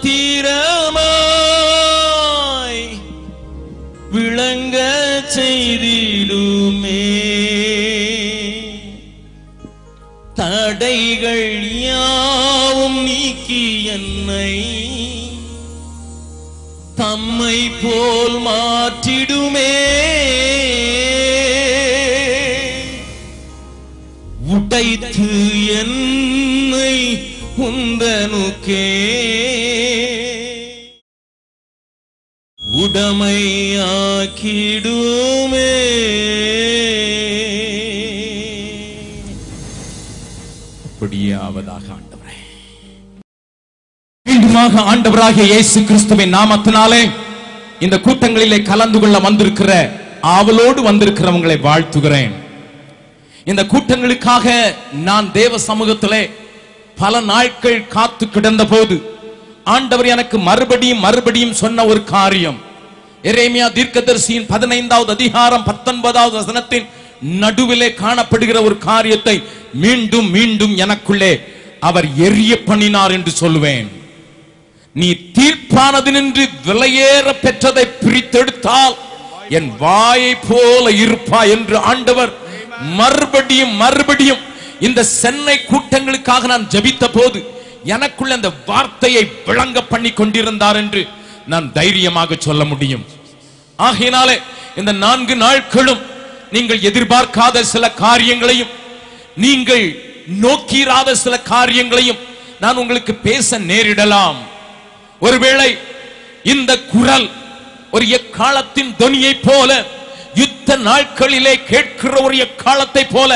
மாத்திரமாய் விளங்க செய்திடுமே. தடைகள் யாவும் நீக்கி என்னை தம்மை போல் மாற்றிடுமே. உடைத்து என்னை உந்தனுக்கே உடமையாக்கிடுமே. அப்படியாவதாக ஆண்டவரே, மீண்டுமாக ஆண்டவராகிய இயேசு கிறிஸ்துவின் நாமத்தினாலே இந்த கூட்டங்களிலே கலந்து கொள்ள வந்திருக்கிற ஆவலோடு வந்திருக்கிறவங்களை வாழ்த்துகிறேன். இந்த கூட்டங்களுக்காக நான் தேவ சமூகத்திலே பல நாட்கள் காத்து கிடந்த போது ஆண்டவர் எனக்கு மறுபடியும் சொன்ன ஒரு காரியம், எரேமியா தீர்க்கதரிசியின் 15வது அதிகாரம் 19வது வசனத்தின் நடுவிலே காணப்படுகிற ஒரு காரியத்தை மீண்டும் எனக்குள்ளே அவர் எரிய பண்ணினார் என்று சொல்லுவேன். நீ தீர்ப்பானது நின்று விலையேற பெற்றதை பிரித்தெடுத்தால் என் வாயை போல இருப்பா என்று ஆண்டவர் மறுபடியும் இந்த சென்னை கூட்டங்களுக்காக நான் ஜெபித்த போது எனக்குள்ள அந்த வார்த்தையை விளங்க பண்ணி கொண்டிருந்தார் என்று நான் தைரியமாக சொல்ல முடியும். ஆகையினாலே இந்த 4 நாட்களும் நீங்கள் எதிர்பார்க்காத சில காரியங்களையும் நீங்கள் நோக்கிராத சில காரியங்களையும் நான் உங்களுக்கு பேச நேரிடலாம். ஒருவேளை இந்த குரல் ஒரு எக்காலத்தின் தொனியை போல, யுத்த நாட்களிலே கேட்கிற ஒரு எக்காலத்தை போல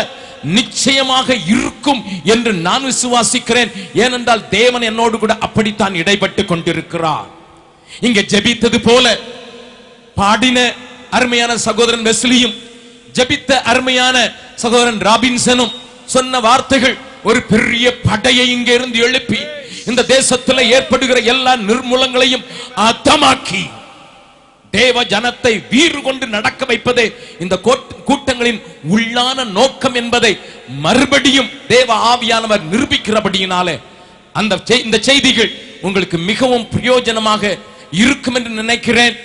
நிச்சயமாக இருக்கும் என்று நான் விசுவாசிக்கிறேன். ஏனென்றால் தேவன் என்னோடு கூட அப்படித்தான் இடைப்பட்டு கொண்டிருக்கிறார். இங்க ஜெபித்தது போல பாடின அருமையான சகோதரன் வெஸ்லியும் ஜெபித்த அருமையான சகோதரன் ராபின்சனும் சொன்ன வார்த்தைகள் ஒரு பெரிய படையை இங்கே இருந்து எழுப்பி இந்த தேசத்தில் ஏற்படுகிற எல்லா நிர்மூலங்களையும் அத்தமாக்கி தேவ ஜனத்தை வீறு கொண்டு நடக்க வைப்பதே இந்த கூட்டங்களின் உள்ளான நோக்கம் என்பதை மறுபடியும் தேவ ஆவியானவர் நிரூபிக்கிறபடியினாலே இந்த செய்திகள் உங்களுக்கு மிகவும் பிரயோஜனமாக இருக்கும் என்று நினைக்கிறேன்.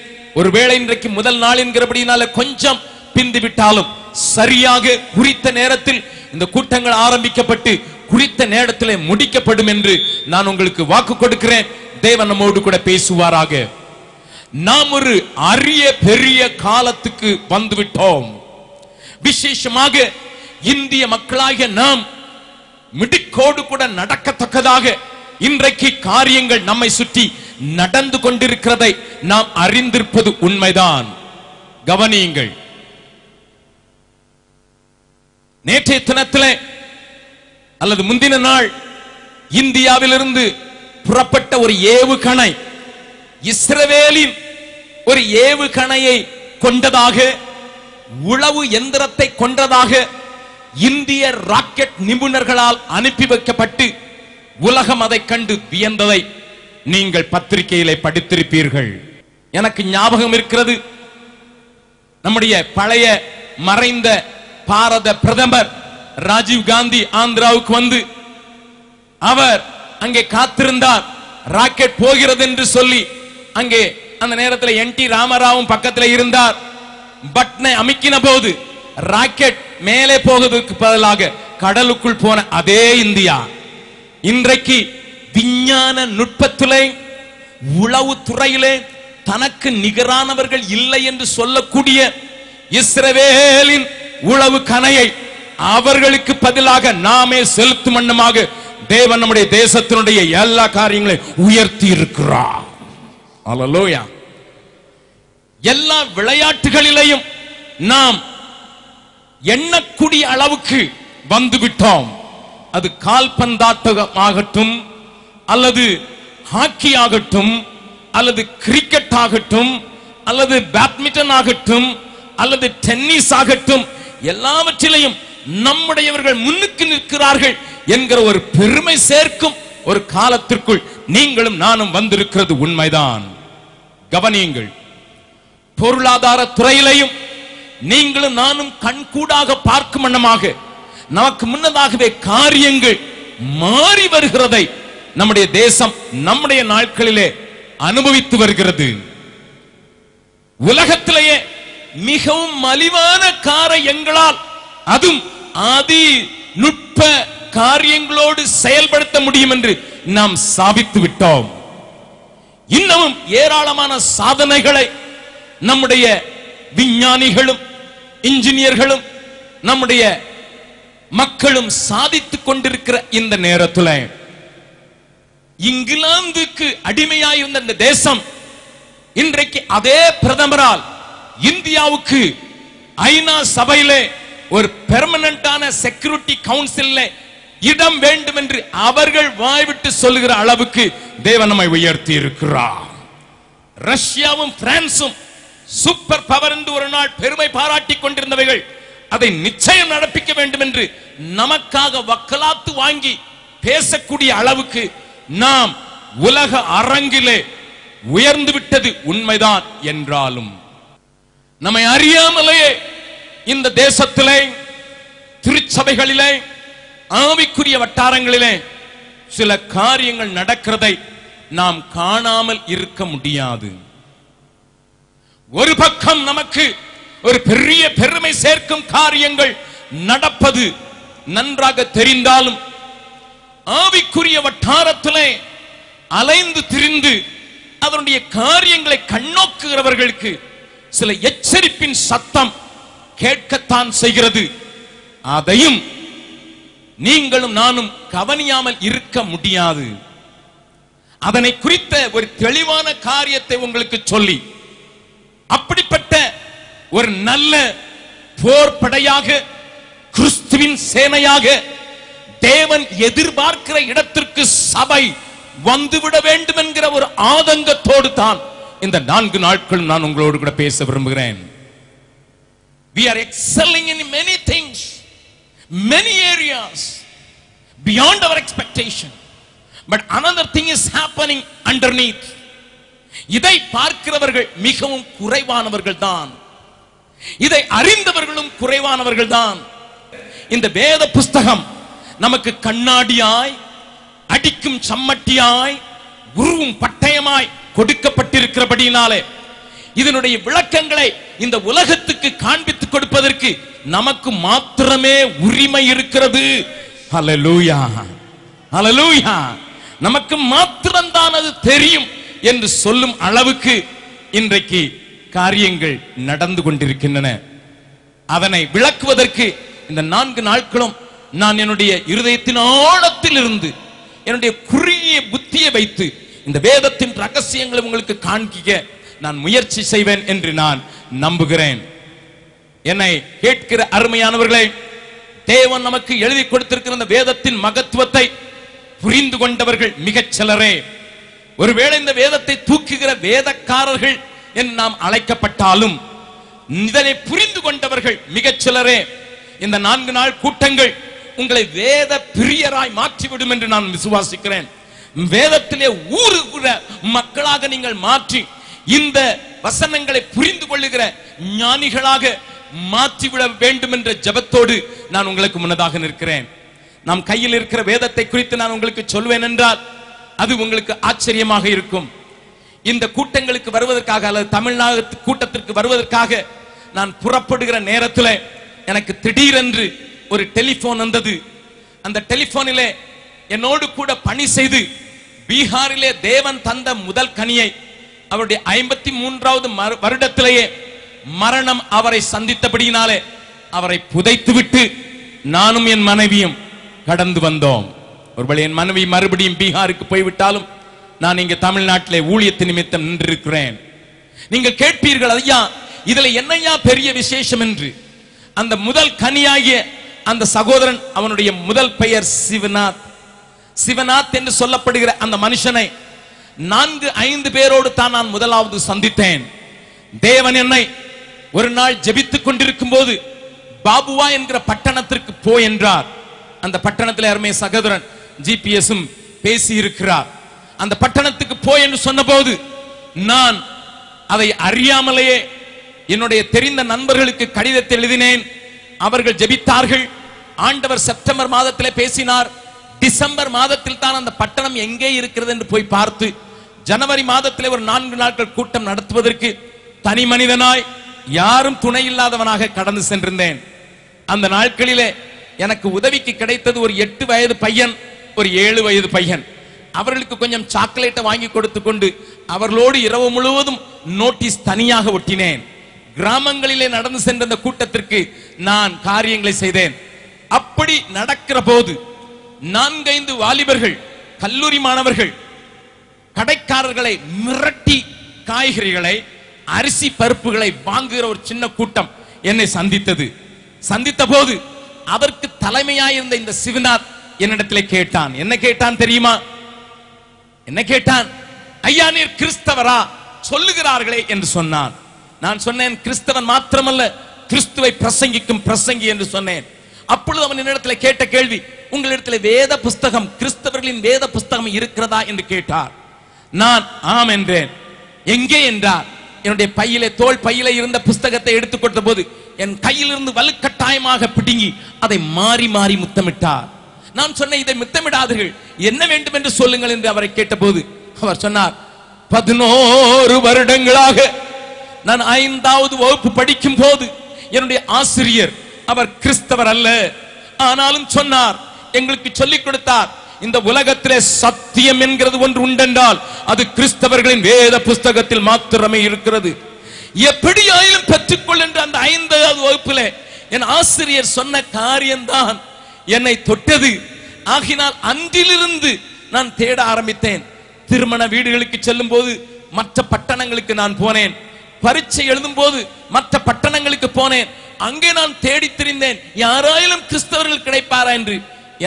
ஒருவேளை இன்றைக்கு முதல் நாள் என்கிறபடியினால கொஞ்சம் பிந்து விட்டாலும் சரியாக குறித்த நேரத்தில் இந்த கூட்டங்கள் ஆரம்பிக்கப்பட்டு குறித்த நேரத்திலே முடிக்கப்படும் என்று நான் உங்களுக்கு வாக்கு கொடுக்கிறேன். தேவன் நம்மோடு கூட பேசுவாராக. நாம் ஒரு அரிய பெரிய காலத்துக்கு வந்துவிட்டோம். விசேஷமாக இந்திய மக்களாகிய நாம் மிடுக்கோடு கூட நடக்கத்தக்கதாக இன்றைக்கு காரியங்கள் நம்மை சுற்றி நடந்து கொண்டிருக்கிறதை நாம் அறிந்திருப்பது உண்மைதான். கவனியுங்கள். நேற்றைய தினத்திலே அல்லது முந்தின நாள் இந்தியாவிலிருந்து புறப்பட்ட ஒரு ஏவுகணை இஸ்ரவேலின் ஒரு ஏவுகணையை கொண்டதாக, உளவு எந்திரத்தை கொண்டதாக இந்திய ராக்கெட் நிபுணர்களால் அனுப்பி வைக்கப்பட்டு உலகம் அதை கண்டு வியந்ததை நீங்கள் பத்திரிகையிலே படித்திருப்பீர்கள். எனக்கு ஞாபகம் இருக்கிறது, நம்முடைய பழைய மறைந்த பாரத பிரதமர் ராஜீவ் காந்தி ஆந்திராவுக்கு வந்து அவர் அங்கே காத்திருந்தார். ராக்கெட் போகிறது என்று சொல்லி அங்கே அந்த நேரத்தில் NT ராமராவும் பக்கத்தில் இருந்தார். பட்டனை அமுக்கின போது ராக்கெட் மேலே போவதற்கு பதிலாக கடலுக்குள் போன அதே இந்தியா இன்றைக்கு விஞ்ஞான நுட்பத்திலே உளவு துறையிலே தனக்கு நிகரானவர்கள் இல்லை என்று சொல்லக்கூடிய இஸ்ரவேலின் உளவு கணையை அவர்களுக்கு பதிலாக நாமே செலுத்தும் வண்ணமாக தேவன் நம்முடைய தேசத்தினுடைய எல்லா காரியங்களையும் உயர்த்தி இருக்கிறார். அல்லேலூயா. எல்லா விளையாட்டுகளிலேயும் நாம் எண்ணக்கூடிய அளவுக்கு வந்துவிட்டோம். அது கால்பந்தாட்டமாகட்டும், அல்லது ஹாக்கி ஆகட்டும், அல்லது கிரிக்கெட் ஆகட்டும், அல்லது பேட்மிண்டன் ஆகட்டும், அல்லது டென்னிஸ் ஆகட்டும், எல்லாவற்றிலையும் நம்முடையவர்கள் முன்னுக்கு நிற்கிறார்கள் என்கிற ஒரு பெருமை சேர்க்கும் ஒரு காலத்திற்குள் நீங்களும் நானும் வந்திருக்கிறது உண்மைதான். கவனியுங்கள். பொருளாதார துறையிலையும் நீங்களும் நானும் கண்கூடாக பார்க்கும் வண்ணமாக நமக்கு முன்னதாகவே காரியங்கள் மாறி வருகிறதை நம்முடைய தேசம் நம்முடைய நாட்களிலே அனுபவித்து வருகிறது. உலகத்திலேயே மிகவும் மலிவான காரியங்களால் அதுவும் அதி நுட்ப காரியங்களோடு செயல்படுத்த முடியும் என்று நாம் சாதித்து விட்டோம். இன்னமும் ஏராளமான சாதனைகளை நம்முடைய விஞ்ஞானிகளும் இன்ஜினியர்களும் நம்முடைய மக்களும் சாதித்துக் கொண்டிருக்கிற இந்த நேரத்தில் இங்கிலாந்துக்கு அடிமையாயிருந்த இந்த தேசம் இன்றைக்கு அதே பிரதமரால் இந்தியாவுக்கு ஐநா சபையிலே ஒரு பெர்மனன்டான செக்யூரிட்டி கவுன்சில் இடம் வேண்டும் என்று அவர்கள் வாய்விட்டு சொல்லுகிற அளவுக்கு தேவன் நம்மை உயர்த்தி இருக்கிறார். ரஷ்யாவும் பிரான்சும் சூப்பர் பவர் என்று ஒரு நாள் பெருமை பாராட்டிக் கொண்டிருந்தவைகள் அதை நிச்சயம் நடப்பிக்க வேண்டும் என்று நமக்காக வக்கலாத்து வாங்கி பேசக்கூடிய அளவுக்கு நாம் உலக அரங்கிலே உயர்ந்து விட்டது உண்மைதான் என்றாலும் நம்மை அறியாமலேயே இந்த தேசத்திலே திருச்சபைகளிலே ஆவிக்குரிய வட்டாரங்களிலே சில காரியங்கள் நடக்கிறதை நாம் காணாமல் இருக்க முடியாது. ஒரு பக்கம் நமக்கு ஒரு பெரிய பெருமை சேர்க்கும் காரியங்கள் நடப்பது நன்றாக தெரிந்தாலும் ஆவிக்குரிய வட்டாரத்திலே அலைந்து திரிந்து அதனுடைய காரியங்களை கண்ணோக்குகிறவர்களுக்கு சில எச்சரிப்பின் சத்தம் கேட்கத்தான் செய்கிறது. அதையும் நீங்களும் நானும் கவனியாமல் இருக்க முடியாது. அதனை குறித்த ஒரு தெளிவான காரியத்தை உங்களுக்கு சொல்லி அப்படிப்பட்ட ஒரு நல்ல போர் படையாக கிறிஸ்துவின் சேனையாக தேவன் எதிர்பார்க்கிற இடத்திற்கு சபை வந்துவிட வேண்டும் என்கிற ஒரு ஆதங்கத்தோடு தான் இந்த 4 நாட்கள் நான் உங்களோடு கூட பேச விரும்புகிறேன். We are excelling in many things, many areas beyond our expectation, but another thing is happening underneath. இதை பார்க்கிறவர்கள் மிகவும் குறைவானவர்கள் தான், இதை அறிந்தவர்களும் குறைவானவர்கள் தான். இந்த வேத புஸ்தகம் நமக்கு கண்ணாடியாய் அடிக்கும் சம்மட்டியாய் உருவும் பட்டயமாய் கொடுக்கப்பட்டிருக்கிறபடியினாலே இதனுடைய விளக்கங்களை இந்த உலகத்துக்கு காண்பித்துக் கொடுப்பதற்கு நமக்கு மாத்திரமே உரிமை இருக்கிறது. ஹல்லேலூயா, ஹல்லேலூயா. நமக்கு மாத்திரம்தான் அது தெரியும் என்று சொல்லும் அளவுக்கு இன்றைக்கு காரியங்கள் நடந்து கொண்டிருக்கின்றன. அதனை விளக்குவதற்கு இந்த 4 நாட்களும் நான் என்னுடைய இருதயத்தின் ஆழத்தில் இருந்து என்னுடைய குறுகிய புத்தியை வைத்து இந்த வேதத்தின் ரகசியங்களை உங்களுக்கு காண்பிக்க நான் முயற்சி செய்வேன் என்று நான் நம்புகிறேன். என்னை கேட்கிற அருமையானவர்களே, தேவன் நமக்கு எழுதி கொடுத்திருக்கிற இந்த வேதத்தின் மகத்துவத்தை புரிந்து கொண்டவர்கள் மிகச் சிலரே. ஒருவேளை இந்த வேதத்தை தூக்குகிற வேதக்காரர்கள் என்று நாம் அழைக்கப்பட்டாலும் இதனை புரிந்து கொண்டவர்கள் மிகச் சிலரே. இந்த 4 நாள் கூட்டங்கள் உங்களை வேத பிரியராய் மாற்றிவிடும் என்று நான் விசுவாசிக்கிறேன். வேதத்திலே ஊறுகிற மக்களாக நீங்கள் மாற்றி இந்த வசனங்களை புரிந்து கொள்ளுகிற ஞானிகளாக மாற்றிவிட வேண்டும் என்ற ஜெபத்தோடு நான் உங்களுக்கு முன்னதாக நிற்கிறேன். நம் கையில் இருக்கிற வேதத்தை குறித்து நான் உங்களுக்கு சொல்வேன் என்றால் அது உங்களுக்கு ஆச்சரியமாக இருக்கும். இந்த கூட்டங்களுக்கு வருவதற்காக அல்லது தமிழ்நாடு கூட்டத்திற்கு வருவதற்காக நான் புறப்படுகிற நேரத்தில் எனக்கு திடீரென்று ஒரு டெலிபோன் வந்தது. அந்த டெலிபோனிலே என்னோடு கூட பணி செய்து பீகாரிலே தேவன் தந்த முதல் கனியை அவருடைய 53வது வருடத்திலேயே மரணம் அவரை சந்தித்தபடியினாலே அவரை புதைத்துவிட்டு நானும் என் மனைவியும் கடந்து வந்தோம். ஒருவேளை என் மனைவி மறுபடியும் பீகாருக்கு போய்விட்டாலும் நான் இங்க தமிழ்நாட்டிலே ஊழியத்து நிமித்தம் நின்றிருக்கிறேன். நீங்கள் கேட்பீர்கள், ஐயா இதுல என்னையா பெரிய விசேஷம் என்று. அந்த முதல் கனியாகிய அந்த சகோதரன், அவனுடைய முதல் பெயர் சிவநாத். சிவநாத் என்று சொல்லப்படுகிற அந்த மனுஷனை 4-5 பேரோடு தான் நான் முதலாவது சந்தித்தேன். தேவன் என்னை ஒரு நாள் ஜெபித்துக் கொண்டிருக்கும் போது பாபுவா என்கிற பட்டணத்திற்கு போய் என்றார். அந்த பட்டணத்தில் அருமை சகோதரன் ஜிபிஎஸும் பேசி இருக்கிறார். அந்த பட்டணத்துக்கு போய் என்று சொன்னபோது நான் அதை அறியாமலேயே என்னுடைய தெரிந்த நண்பர்களுக்கு கடிதத்தை எழுதினேன். அவர்கள் ஜெபித்தார்கள். ஆண்டவர் செப்டம்பர் மாதத்திலே பேசினார். டிசம்பர் மாதத்தில் தான் அந்த பட்டணம் எங்கே இருக்கிறது என்று போய் பார்த்து ஜனவரி மாதத்திலே ஒரு 4 நாட்கள் கூட்டம் நடத்துவதற்கு தனி மனிதனாய் யாரும் துணை இல்லாதவனாக கடந்து சென்றிருந்தேன். அந்த நாட்களிலே எனக்கு உதவிக்கு கிடைத்தது ஒரு 8 வயது பையன், ஒரு 7 வயது பையன். அவர்களுக்கு கொஞ்சம் சாக்லேட்டை வாங்கி கொடுத்து கொண்டு அவர்களோடு இரவு முழுவதும் நோட்டீஸ் தனியாக ஒட்டினேன். கிராமங்களிலே நடந்து சென்ற அந்த கூட்டத்திற்கு நான் காரியங்களை செய்தேன். அப்படி நடக்கிற போது 4-5 வாலிபர்கள், கல்லூரி மாணவர்கள், கடைக்காரர்களை மிரட்டி காய்கறிகளை, அரிசி பருப்புகளை வாங்குகிற ஒரு சின்ன கூட்டம் என்னை சந்தித்தது. சந்தித்த போது அதற்கு தலைமையாயிருந்த இந்த சிவநாத் என்னிடத்திலே கேட்டான். என்ன கேட்டான் தெரியுமா? என்ன கேட்டான்? ஐயா, நீர் கிறிஸ்தவரா? சொல்லுகிறார்களே என்று சொன்னான். நான் சொன்னேன், கிறிஸ்தவன் மாத்திரமல்ல, கிறிஸ்துவை பிரசங்கிக்கும் பிரசங்கி என்று சொன்னேன். அப்பொழுது அவன் என்னிடத்தில் கேட்ட கேள்வி, உங்களிடத்தில் வேத புஸ்தகம், கிறிஸ்தவர்களின் வேத புஸ்தகம் இருக்கிறதா என்று கேட்டார். நான் ஆம் என்றேன். எங்கே என்றார். என்னுடைய பையிலே, தோல் பையிலே இருந்த புஸ்தகத்தை எடுத்துக் கொடுத்த போது என் கையிலிருந்து வலுக்கட்டாயமாக பிடுங்கி அதை மாறி மாறி முத்தமிட்டார். நான் சொன்னேன், இதை முத்தமிடாதீர்கள், என்ன வேண்டும் என்று சொல்லுங்கள் என்று அவரை கேட்டபோது அவர் சொன்னார், 11 வருடங்களாக நான் 5வது வகுப்பு படிக்கும் போது என்னுடைய ஆசிரியர், அவர் கிறிஸ்தவர் அல்ல, ஆனாலும் சொன்னார், எங்களுக்கு சொல்லிக் கொடுத்தார், இந்த உலகத்திலே சத்தியம் என்கிறது ஒன்று உண்டென்றால் அது கிறிஸ்தவர்களின் வேத புஸ்தகத்தில் மாத்திரமே இருக்கிறது. எப்படியாயிலும் பெற்றுக்கொள் என்று அந்த 5வது வகுப்பிலே என் ஆசிரியர் சொன்ன காரியம்தான் என்னை தொட்டது. ஆகினால் அன்றிலிருந்து நான் தேட ஆரம்பித்தேன். திருமண வீடுகளுக்கு செல்லும் போது மற்ற பட்டணங்களுக்கு நான் போனேன். பரீட்சை எழுதும் போது மற்ற பட்டணங்களுக்கு போனேன். அங்கே நான் தேடி திரிந்தேன், யாராயிலும் கிறிஸ்தவர்கள் கிடைப்பாரா என்று.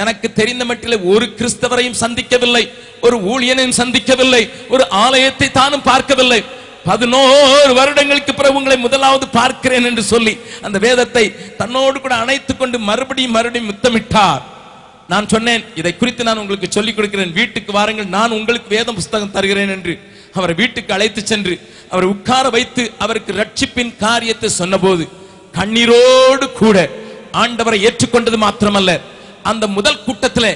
எனக்கு தெரிந்த மட்டிலே ஒரு கிறிஸ்தவரையும் சந்திக்கவில்லை, ஒரு ஊழியனையும் சந்திக்கவில்லை, ஒரு ஆலயத்தை தானும் பார்க்கவில்லை. 11 வருடங்களுக்கு பிறகு உங்களை முதலாவது பார்க்கிறேன் என்று சொல்லி அந்த வேதத்தை தன்னோடு கூட அணைத்துக் கொண்டு மறுபடியும் முத்தமிட்டார். நான் சொன்னேன், இதை குறித்து நான் உங்களுக்கு சொல்லிக் கொடுக்கிறேன், வீட்டுக்கு வாருங்கள், நான் உங்களுக்கு வேத புஸ்தகம் தருகிறேன் என்று அவரை வீட்டுக்கு அழைத்து சென்று அவரை உட்கார வைத்து அவருக்கு ரட்சிப்பின் காரியத்தை சொன்னபோது கண்ணீரோடு கூட ஆண்டவரை ஏற்றுக்கொண்டது மாத்திரமல்ல, அந்த முதல் கூட்டத்திலே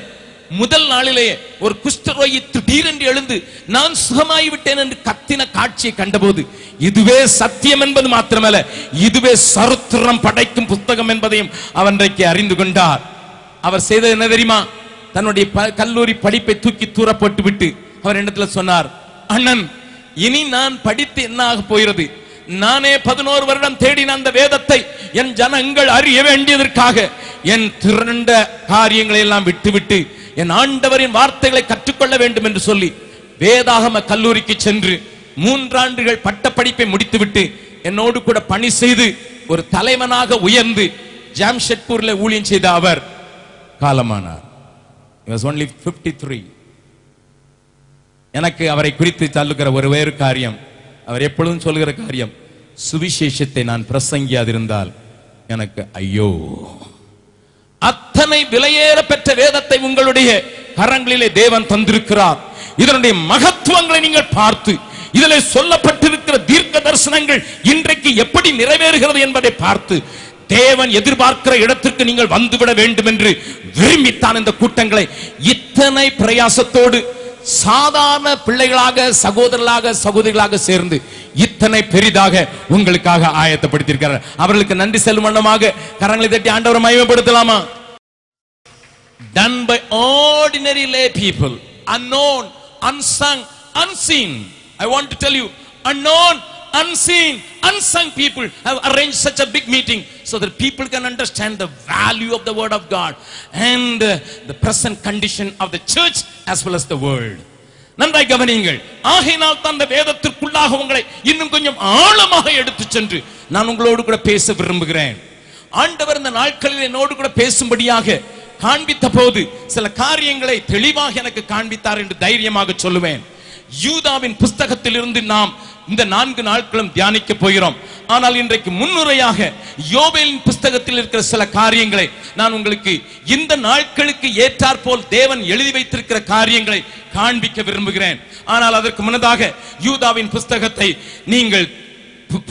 முதல் நாளிலேயே ஒரு குஷ்டரோகி திடீரென்று எழுந்து நான் சுகமாகி விட்டேன் என்று கத்தின காட்சியை கண்டபோது இதுவே சத்தியம் என்பது மாத்திரமல்ல, இதுவே சரித்திரம் படைக்கும் புத்தகம் என்பதையும் அவன்றைக்கு அறிந்து கொண்டார். அவர் செய்தது என்ன தெரியுமா? தன்னுடைய கல்லூரி படிப்பை தூக்கி தூர போட்டு விட்டு அவர் இடத்துல சொன்னார், அண்ணன், இனி நான் படித்து என்ன ஆக போகிறது? நானே 11 வருடம் தேடின அந்த வேதத்தை என் ஜனங்கள் அறிய வேண்டியதற்காக என் திரண்ட காரியங்களை எல்லாம் விட்டுவிட்டு என் ஆண்டவரின் வார்த்தைகளை கற்றுக்கொள்ள வேண்டும் என்று சொல்லி வேதாகம கல்லூரிக்கு சென்று 3 ஆண்டுகள் பட்ட படிப்பை முடித்துவிட்டு என்னோடு கூட பணி செய்து ஒரு தலைவனாக உயர்ந்து ஜாம்ஷெட்பூர்ல ஊழியம் செய்த அவர் காலமானார். He was only 53. எனக்கு அவரை குறித்து சொல்லுகிற ஒரு வேறு காரியம், அவர் எப்பொழுதும் சொல்லுகிற காரியம், சுவிசேஷத்தை நான் பிரசங்கியாதிருந்தால் எனக்கு ஐயோ. அத்தனை விலையேற பெற்ற வேதத்தை உங்களுடைய கரங்களிலே தேவன் தந்திருக்கிறார். இதனுடைய மகத்துவங்களை நீங்கள் பார்த்து இதில் சொல்லப்பட்டிருக்கிற தீர்க்க தரிசனங்கள் இன்றைக்கு எப்படி நிறைவேறுகிறது என்பதை பார்த்து தேவன் எதிர்பார்க்கிற இடத்திற்கு நீங்கள் வந்துவிட வேண்டும் என்று விரும்பித்தான் இந்த கூட்டங்களை இத்தனை பிரயாசத்தோடு சாதாரண பிள்ளைகளாக, சகோதரர்களாக, சகோதரிகளாக சேர்ந்து இத்தனை பெரிதாக உங்களுக்காக ஆயத்தப்படுத்தியிருக்கிறார். அவர்களுக்கு நன்றி செல்லும் வண்ணமாக கரங்களை தட்டி ஆண்டவரை மகிமைப்படுத்தலாமா? Done by ordinary lay people, unknown, unsung, unseen. I want to tell you, unknown, unseen, unsung people have arranged such a big meeting so that people can understand the value of the word of God and the present condition of the church as well as the world. நன்றாய் கவனியுங்கள். ஆகையினால் தான் அந்த வேதத்திற்குள்ளாக உங்களை இன்னும் கொஞ்சம் ஆழமாக எடுத்து சென்று நான் உங்களோடு கூட பேச விரும்புகிறேன். ஆண்டவர் இந்த நாட்களில் என்னோடு கூட பேசும்படியாக காண்பித்த போது சில காரியங்களை தெளிவாக எனக்கு காண்பித்தார் என்று தைரியமாக சொல்லுவேன். யூதாவின் புஸ்தகத்தில் இருந்து நாம் இந்த 4 நாட்களும் தியானிக்க போகிறோம். ஆனால் இன்றைக்கு முன்னுரையாக யோவேலின் புஸ்தகத்தில் இருக்கிற சில காரியங்களை நான் உங்களுக்கு இந்த நாட்களுக்கு ஏற்றாற்போல் தேவன் எழுதி வைத்திருக்கிற காரியங்களை காண்பிக்க விரும்புகிறேன். ஆனால் அதற்கு முன்னதாக யூதாவின் புஸ்தகத்தை நீங்கள்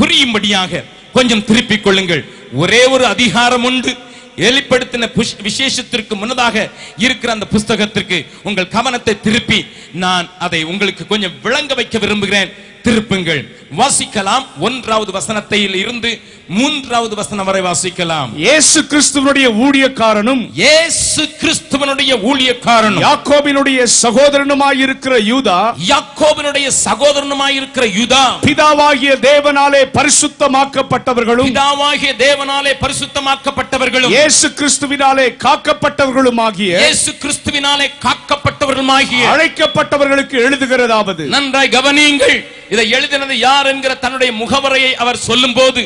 புரியும்படியாக கொஞ்சம் திருப்பிக் கொள்ளுங்கள். ஒரே ஒரு அதிகாரம் உண்டு. வெளிப்படுத்தின விசேஷத்திற்கு முன்னதாக இருக்கிற அந்த புஸ்தகத்திற்கு உங்கள் கவனத்தை திருப்பி நான் அதை உங்களுக்கு கொஞ்சம் விளங்க வைக்க விரும்புகிறேன். திருப்புங்கள், வாசிக்கலாம். 1வது வசனத்தில் இருந்து 3வது வசனம் வரை வாசிக்கலாம். இயேசு கிறிஸ்துவனுடைய ஊழியக்காரனும் இயேசு கிறிஸ்துவனுடைய ஊழியக்காரனும் யாக்கோபினுடைய சகோதரனுமாயிருக்கிற யூதா யாக்கோபினுடைய சகோதரனுமாயிருக்கிற யூதா பிதாவாகிய தேவனாலே பரிசுத்தமாக்கப்பட்டவர்களும் பிதாவாகிய தேவனாலே பரிசுத்தமாக்கப்பட்டவர்களும் இயேசு கிறிஸ்துவினாலே காக்கப்பட்டவர்களுமாகிய இயேசு கிறிஸ்துவினாலே காக்கப்பட்டவர்களுமாகிய அழைக்கப்பட்டவர்களுக்கு எழுதுகிறதாவது. நன்றாய் கவனியுங்கள். இதை எழுதினது யார் என்கிற தன்னுடைய முகவரையை அவர் சொல்லும் போது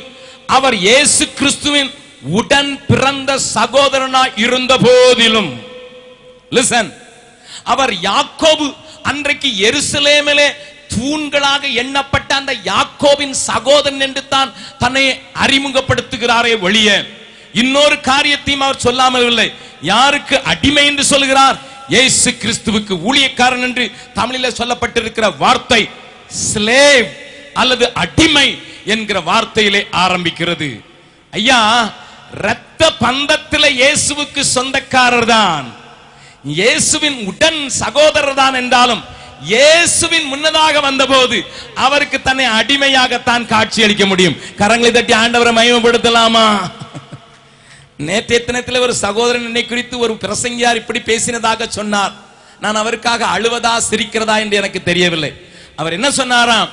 அவர் இயேசு கிறிஸ்துவின் உடன் பிறந்த சகோதரனாய் இருந்த போதிலும், லிசன், அவர் யாக்கோபு அன்றைக்கு எருசலேமிலே தூண்களாக எண்ணப்பட்ட அந்த யாக்கோபின் சகோதரன் என்று தான் தன்னை அறிமுகப்படுத்துகிறாரே ஒழிய இன்னொரு காரியத்தையும் அவர் சொல்லாமல் இல்லை. யாருக்கு அடிமை என்று சொல்கிறார்? இயேசு கிறிஸ்துவுக்கு ஊழியக்காரன் என்று தமிழில் சொல்லப்பட்டிருக்கிற வார்த்தை ஸ்லேவ் அல்லது அடிமை என்கிற வார்த்தையிலே ஆரம்பிக்கிறது. ஐயா, இரத்த பந்தத்தில் இயேசுவுக்கு சொந்தக்காரர் தான், இயேசுவின் உடன் சகோதரர் தான் என்றாலும் இயேசுவின் முன்னதாக வந்தபோது அவருக்கு தன்னை அடிமையாகத்தான் காட்சி அளிக்க முடியும். கரங்களை தட்டி ஆண்டவரை மகிமைப்படுத்தலாமா? நேற்றைய தினத்தில் ஒரு சகோதரன் என்னை குறித்து ஒரு பிரசங்கியார் இப்படி பேசினதாக சொன்னார். நான் அவருக்காக அழுவதா சிரிக்கிறதா என்று எனக்கு தெரியவில்லை. அவர் என்ன சொன்னாராம்?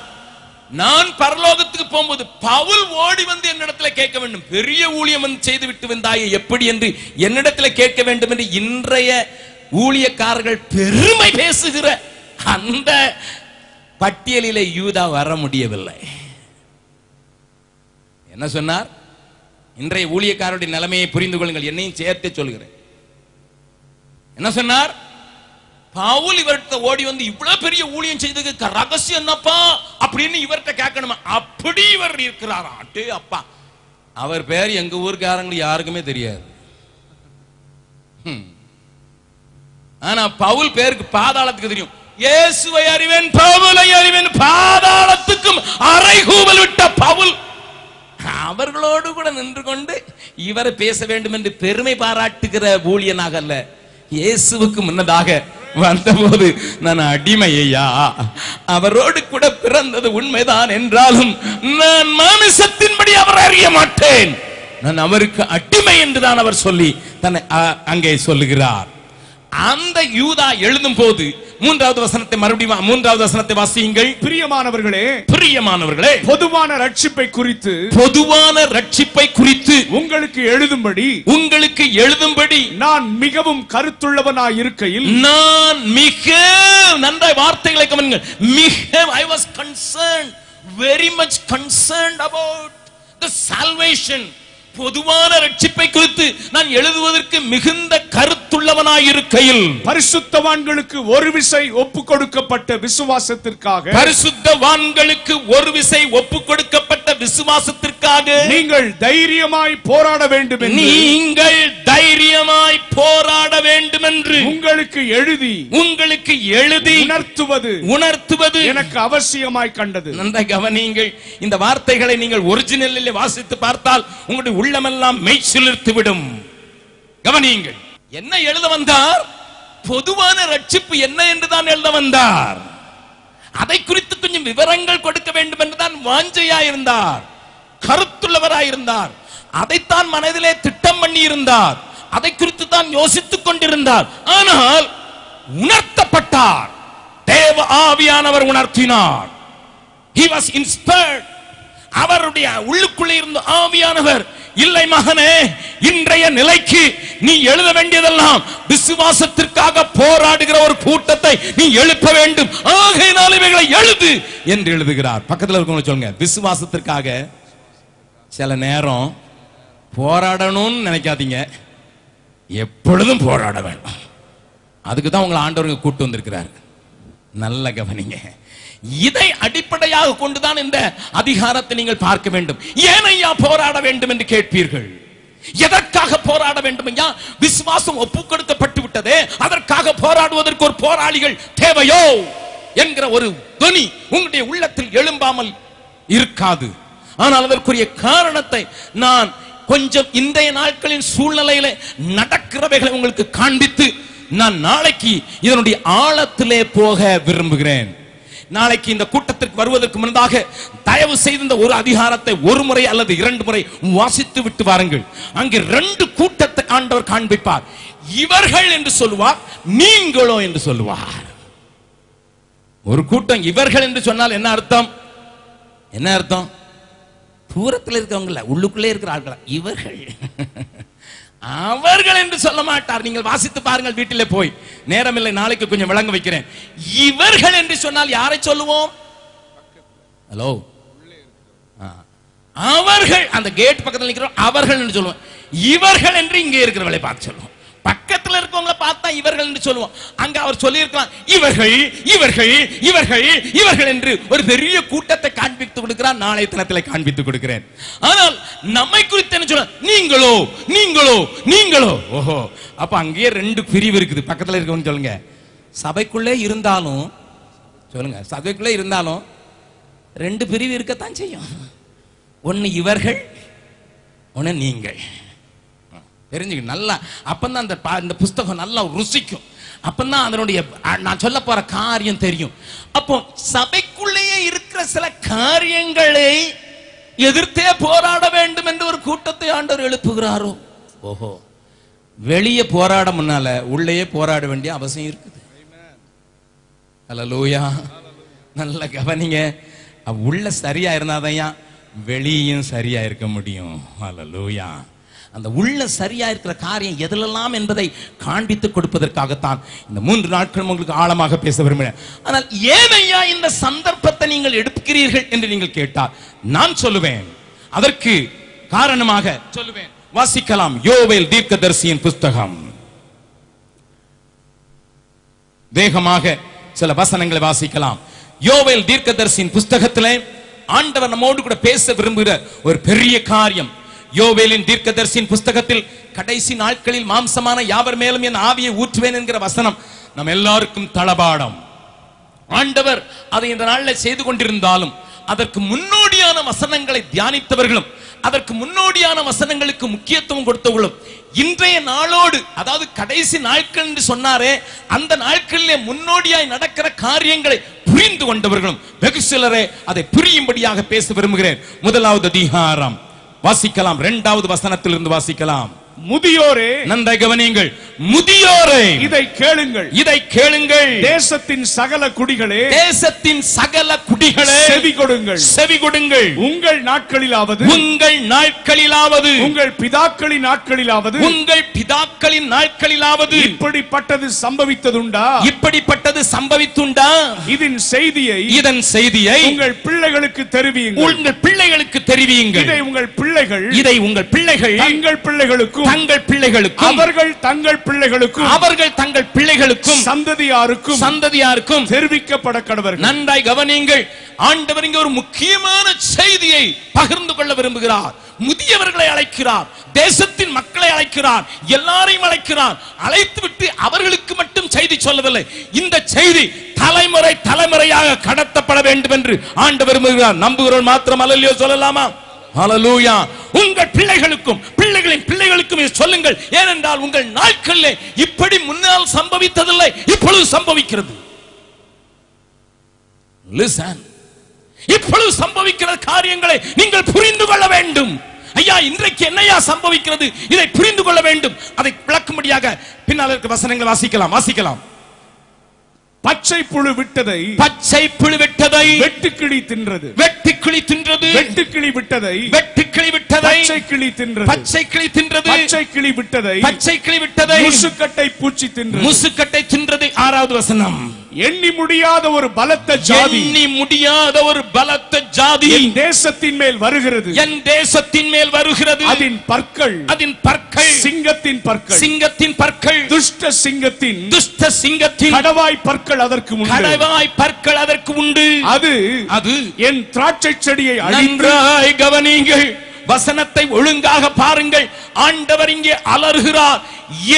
நான் பரலோகத்துக்கு போகும்போது பவுல் ஓடி வந்து என்னிடத்துல கேட்க வேண்டும், பெரிய ஊழியம் செய்து விட்டு வந்தாயே எப்படி என்று என்னிடத்துல கேட்க வேண்டும் என்று இன்றைய ஊழியக்காரர்கள் பெருமை பேசுகிற அந்த பட்டியலிலே யூதா வர முடியவில்லை. என்ன சொன்னார்? இன்றைய ஊழியக்காரருடைய நிலைமையை புரிந்து கொள்ளுங்கள், என்னையும் சேர்த்து சொல்கிறேன். என்ன சொன்னார்? பவுல் இவர்கிட்ட ஓடி வந்து இவ்வளவு பெரிய ஊழியம் செய்ததுக்கு ரகசியம் என்னப்பா அப்படின்னு இவர்கிட்ட கேட்கணுமா? அப்படி இவர் இருக்கிறாரா? அட்டே அப்பா, அவர் பேர் எங்க ஊர்க்காரங்களுக்கு யாருக்குமே தெரியாது. ஆனா பவுல் பேருக்கு பாதாளத்துக்கு தெரியும். இயேசுவை அறிவேன், பவுலை அறிவேன், பாதாளத்துக்கும் அறைகூவல் விட்ட பவுல் அவர்களோடு கூட நின்று கொண்டு இவரை பேச வேண்டும் என்று பெருமை பாராட்டுகிற ஊழியனாக அல்ல, இயேசுவுக்கு முன்னதாக வந்தபோது நான் அடிமையா, அவரோடு கூட பிறந்தது உண்மைதான் என்றாலும் நான் மாமிசத்தின்படி அவர் அறிய மாட்டேன், நான் அவருக்கு அடிமை என்றுதான் அவர் சொல்லி தன்னை அங்கே சொல்லுகிறார். அந்த யூதா எழுதும் போது 3வது வசனத்தை மறுபடியும் 3வது வசனத்தை வாசியுங்கள். பிரியமானவர்களே, பிரியமானவர்களே, பொதுவான ரட்சிப்பை குறித்து உங்களுக்கு எழுதும்படி நான் மிகவும் கருத்துள்ளவனாய் இருக்கையில், நான் மிக நன்றாய் வார்த்தைகளை கவனிங்கள், மிக I was concerned, very much concerned about the salvation. பொதுவான ரட்சிப்பை குறித்து நான் எழுதுவதற்கு மிகுந்த கருத்துள்ளவனாய் இருக்கையில், பரிசுத்தவான்களுக்கு ஒரு விசை ஒப்பு கொடுக்கப்பட்ட விசுவாசத்திற்காக, பரிசுத்தவான்களுக்கு ஒரு விசை ஒப்பு கொடுக்கப்பட்ட விசுவாசத்திற்காக நீங்கள் தைரியமாய் போராட வேண்டும் என்று உங்களுக்கு எழுதி உணர்த்துவது எனக்கு அவசியமாய் கண்டது. நன்றாய் கவனியுங்கள். இந்த வார்த்தைகளை நீங்கள் ஒரிஜினலில் வாசித்து பார்த்தால் உங்களுடைய உள்ளமெல்லாம் மெய் சிலிர்த்து விடும். கவனியுங்கள், என்ன எழுத வந்தார்? பொதுவான ரட்சிப்பு என்ன என்றுதான் எழுத வந்தார். அதை குறித்து கொஞ்சம் விவரங்கள் கொடுக்க வேண்டும் என்றுதான் வாஞ்சையாயிருந்தார், கருத்துள்ளவராயிருந்தார், அதைத்தான் மனதிலே திட்டம் பண்ணி இருந்தார், அதை குறித்து தான் யோசித்துக் கொண்டிருந்தார். ஆனால் உணர்த்தப்பட்டார், தேவ ஆவியானவர் உணர்த்தினார். He was inspired. அவருடைய உள்ளுக்குள்ளே இருந்த ஆவியானவர், இல்லை மகனே, இன்றைய நிலைக்கு நீ எழுத வேண்டியதெல்லாம் விசுவாசத்திற்காக போராடுகிற ஒரு கூட்டத்தை நீ எழுப்ப வேண்டும், ஆகையினால் இவைகளை எழுது என்று எழுதுகிறார். பக்கத்தில் இருக்கவங்க சொல்லுங்க, விசுவாசத்திற்காக சில நேரம் போராடணும்னு நினைக்காதீங்க, எப்பொழுதும் போராட வேண்டும். அதுக்கு தான் உங்களை ஆண்டவருங்க கூட்டு வந்திருக்கிறார். நல்ல கவனிங்க. இதை அடிப்படையாக கொண்டுதான் இந்த அதிகாரத்தை நீங்கள் பார்க்க வேண்டும். ஏன் ஐயா போராட வேண்டும் என்று கேட்பீர்கள். எதற்காக போராட வேண்டும் ஐயா? விசுவாசம் ஒப்புக் கொடுக்கப்பட்டு விட்டதே, அதற்காக போராடுவதற்கு ஒரு போராளிகள் தேவையோ என்கிற ஒரு துணி உங்களுடைய உள்ளத்தில் எழும்பாமல் இருக்காது. ஆனால் அதற்குரிய காரணத்தை நான் கொஞ்சம் இன்றைய நாட்களின் சூழ்நிலையில நடக்கிறவைகளை உங்களுக்கு காண்பித்து நான் நாளைக்கு இதனுடைய ஆழத்திலே போக விரும்புகிறேன். நாளைக்கு இந்த கூட்டத்திற்கு வருவதற்கு முன்னதாக தயவு செய்து இந்த ஒரு அதிகாரத்தை ஒரு முறை அல்லது 2 முறை வாசித்து விட்டு வாருங்கள். அங்கே 2 கூட்டத்தை ஆண்டவர் காண்பிப்பார். இவர்கள் என்று சொல்லுவார், நீங்களோ என்று சொல்லுவார். ஒரு கூட்டம் இவர்கள் என்று சொன்னால் என்ன அர்த்தம்? என்ன அர்த்தம்? தூரத்தில் இருக்கவங்கள, உள்ளுக்குள்ளே இருக்கிற ஆட்கள் இவர்கள். அவர்கள் என்று சொல்ல மாட்டார். நீங்கள் வாசித்து பாருங்கள் வீட்டிலே போய். நேரமில்லை, நாளைக்கு கொஞ்சம் விளங்க வைக்கிறேன். இவர்கள் என்று சொன்னால் யாரை சொல்லுவோம்? ஹலோ, அவர்கள் அந்த கேட் பக்கத்தில் நிற்கிறோம், அவர்கள் என்று சொல்லுவோம். இவர்கள் என்று இங்கே இருக்கிறவர்களை பார்த்து சொல்லுவோம். பக்கத்தில் இருக்கவங்களை பார்த்தா இவர்கள் என்று சொல்லுவோம். அங்க அவர் சொல்லி இருக்கலாம் இவர்கள் இவர்கள் இவர்கள் இவர்கள் என்று ஒரு பெரிய கூட்டத்தை காண்பித்து கொடுக்கிறார். நாளைய தினத்தில் காண்பித்து கொடுக்கிறேன். ஆனால் நம்மை குறித்து என்ன சொல்ல? நீங்களோ நீங்களோ நீங்களோ. ஓஹோ, அப்ப அங்கேயே 2 பிரிவு இருக்குது. பக்கத்தில் இருக்கவங்க சொல்லுங்க. சபைக்குள்ளே இருந்தாலும் சொல்லுங்க, சபைக்குள்ளே இருந்தாலும் 2 பிரிவு இருக்கத்தான் செய்யும். ஒன்னு இவர்கள், ஒன்னு நீங்கள். தெரிஞ்சுக்க நல்லா. அப்பதான் அந்த புஸ்தகம் நல்லா ருசிக்கும். அப்பதான் அதனுடைய நான் சொல்ல போற காரியம் தெரியும். அப்போ சபைக்குள்ளேயே இருக்கிற சில காரியங்களை எதிர்த்தே போராட வேண்டும் என்று ஒரு கூட்டத்தை ஆண்டவர் எழுப்புகிறாரோ. ஓஹோ, வெளியே போராட முன்னால உள்ளேயே போராட வேண்டிய அவசியம் இருக்குது. ஹல்லேலூயா. நல்ல கவனிங்க. உள்ள சரியா இருந்தாதான் வெளியும் சரியா இருக்க முடியும். ஹல்லேலூயா. அந்த உள்ள சரியா இருக்கிற காரியம் எதிலெல்லாம் என்பதை காண்பித்துக் கொடுப்பதற்காகத்தான் இந்த 3 நாட்கள் உங்களுக்கு ஆழமாக பேச விரும்பினேன். ஆனால் ஏனையா இந்த சந்தர்ப்பத்தை நீங்கள் எடுக்கிறீர்கள் என்று நீங்கள் கேட்டால் நான் சொல்லுவேன், அதற்கு காரணமாக சொல்லுவேன். வாசிக்கலாம் யோவேல் தீர்க்கதரிசியின் புஸ்தகம். வேகமாக சில வசனங்களை வாசிக்கலாம். யோவேல் தீர்க்கதரிசியின் புஸ்தகத்திலே ஆண்டவர் நம்மோடு கூட பேச விரும்புகிற ஒரு பெரிய காரியம். யோவேலின் தீர்க்கதரிசியின் புஸ்தகத்தில் கடைசி நாட்களில் மாம்சமான யாவர் மேலும் என் ஆவியை ஊற்றுவேன் என்கிற வசனம் நம்ம எல்லாருக்கும் தளபாடம். ஆண்டவர் அதை இந்த நாளில் செய்து கொண்டிருந்தாலும் அதற்கு முன்னோடியான வசனங்களை தியானித்தவர்களும் அதற்கு முன்னோடியான வசனங்களுக்கு முக்கியத்துவம் கொடுத்தவர்களும் இன்றைய நாளோடு, அதாவது கடைசி நாட்கள் என்று சொன்னாரே, அந்த நாட்களிலே முன்னோடியாய் நடக்கிற காரியங்களை புரிந்து கொண்டவர்களும் வெகு சிலரே அதை புரியும்படியாக பேச விரும்புகிறேன். 1வது அதிகாரம் வாசிக்கலாம். 2வது வசனத்திலிருந்து வாசிக்கலாம். முதியோரே, நன்றாய் கவனியுங்கள். முதியோரே, இதை கேளுங்கள், இதை கேளுங்கள். தேசத்தின் சகல குடிகளே, தேசத்தின் சகல குடிகளே, செவி கொடுங்கள், செவி கொடுங்கள். உங்கள் நாட்களிலாவது, உங்கள் நாட்களிலாவது, உங்கள் பிதாக்களின் நாட்களிலாவது, உங்கள் பிதாக்களின் நாட்களிலாவது இப்படிப்பட்டது சம்பவித்ததுண்டா? இப்படிப்பட்டது சம்பவித்துண்டா? இதன் செய்தியை, இதன் செய்தியை உங்கள் பிள்ளைகளுக்கு தெரிவியுங்கள், உங்கள் பிள்ளைகளுக்கு தெரிவியுங்கள். இதை உங்கள் பிள்ளைகள், இதை உங்கள் பிள்ளைகள் தங்கள் பிள்ளைகளுக்கும், தங்கள் பிள்ளைகளுக்கும், அவர்கள் தங்கள் பிள்ளைகளுக்கும், அவர்கள் தங்கள் பிள்ளைகளுக்கும், சந்ததியாருக்கும், சந்ததியாருக்கும் தெரிவிக்கப்பட கடவர்கள். நன்றாய் கவனியுங்கள். ஆண்டவர் இங்கே ஒரு முக்கியமான செய்தியை பகிர்ந்து கொள்ள விரும்புகிறார். முதியவர்களை அழைக்கிறார், தேசத்தின் மக்களை அழைக்கிறார், எல்லாரையும் அழைக்கிறார். அழைத்து விட்டு அவர்களுக்கு மட்டும் செய்தி சொல்லவில்லை. இந்த செய்தி தலைமுறை தலைமுறையாக கடத்தப்பட வேண்டும் என்று ஆண்டவர் விரும்புகிறார். நம்புகிறோம் மாத்திரம் அல்லையோ சொல்லலாமா? ஹல்லேலூயா. உங்கள் பிள்ளைகளுக்கும் பிள்ளைகளின் பிள்ளைகளுக்கும் சொல்லுங்கள். ஏனென்றால் உங்கள் நாட்களிலே இப்படி முன்னால் சம்பவித்ததில்லை, இப்பொழுது சம்பவிக்கிறது. லிசன். இப்பொழுது சம்பவிக்கிற காரியங்களை நீங்கள் புரிந்து கொள்ள வேண்டும். ஐயா, இன்றைக்கு என்னையா சம்பவிக்கிறது, இதை புரிந்து கொள்ள வேண்டும். அதை விளக்கும்படியாக பின்னால் இருக்க வசனங்களை வாசிக்கலாம். பச்சை புழு விட்டதை, பச்சை புழு விட்டதை வெட்டுக்கிளி தின்றது, வெட்டுக்கிளி தின்றது, வெட்டுக்கிளி விட்டதை, வெட்டுக்கிளி விட்டதை, பச்சை கிளி தின்றது, பச்சை கிளி தின்றது, பச்சை கிளி விட்டதை, பச்சை கிளி விட்டதை, முசுக்கட்டை பூச்சி தின்றது, முசுக்கட்டை தின்றது. 6வது வசனம். எண்ணி முடியாத ஒரு பலத்த ஜாதி, எண்ணி முடியாத ஒரு பலத்த ஜாதி என் தேசத்தின் மேல் வருகிறது, என் தேசத்தின் மேல் வருகிறது. அதன் பற்கள், அதன் பற்கள் சிங்கத்தின் பற்கள், சிங்கத்தின் பற்கள், துஷ்ட சிங்கத்தின், துஷ்ட சிங்கத்தின் கடவாய் பற்கள் அதற்கு உண்டு, கடவாய் பற்கள் அதற்கு உண்டு. அது அது என் திராட்சை செடியை அழித்து, நன்றாய் கவனியுங்கள். வசனத்தை ஒழுங்காக பாருங்கள். ஆண்டவர் இங்கே அலறுகிறார்.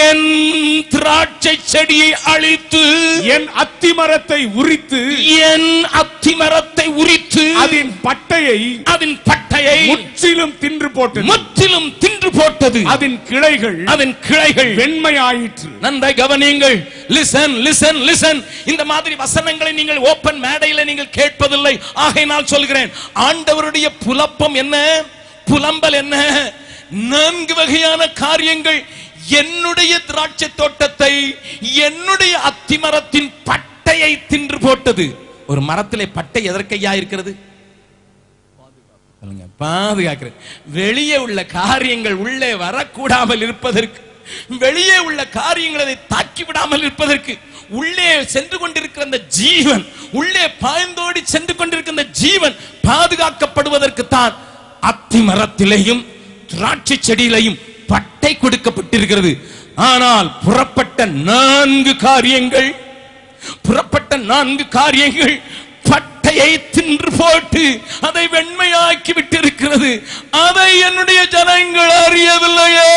என் திராட்சை செடியை அழித்து என் அத்திமரத்தை உரித்து என் அத்திமரத்தை உரித்து அதன் பட்டையை முற்றிலும் தின்று போட்டது. அதன் கிளைகள் வெண்மையாயிற்று. நன்றாய் கவனியுங்கள். Listen listen listen. இந்த மாதிரி வசனங்களை நீங்கள் ஓபன் மேடையில் நீங்கள் கேட்பதில்லை. ஆகையினால் சொல்கிறேன், ஆண்டவருடைய புலப்பம் என்ன, புலம்பல் என்ன? 4 வகையான காரியங்கள். என்னுடைய திராட்சை தோட்டத்தை, என்னுடைய அத்திமரத்தின் பட்டையை தின்று போட்டது. ஒரு மரத்திலே பட்டை எதற்கையா இருக்கிறது? பாதுகாக்கிறது. வெளியே உள்ள காரியங்கள் உள்ளே வரக்கூடாமல் இருப்பதற்கு, வெளியே உள்ள காரியங்களை தாக்கி விடாமல் இருப்பதற்கு, உள்ளே சென்று கொண்டிருக்கிற அந்த ஜீவன், உள்ளே பாய்ந்தோடி சென்று கொண்டிருக்கிற ஜீவன் பாதுகாக்கப்படுவதற்கு தான் அத்திமரத்திலேயும் திராட்சை செடியிலையும் பட்டை கொடுக்கப்பட்டிருக்கிறது. ஆனால் புறப்பட்ட 4 காரியங்கள் பட்டையை தின்று போட்டு அதை வெண்மையாக்கி விட்டிருக்கிறது. அதை என்னுடைய ஜனங்கள் அறியவில்லையே.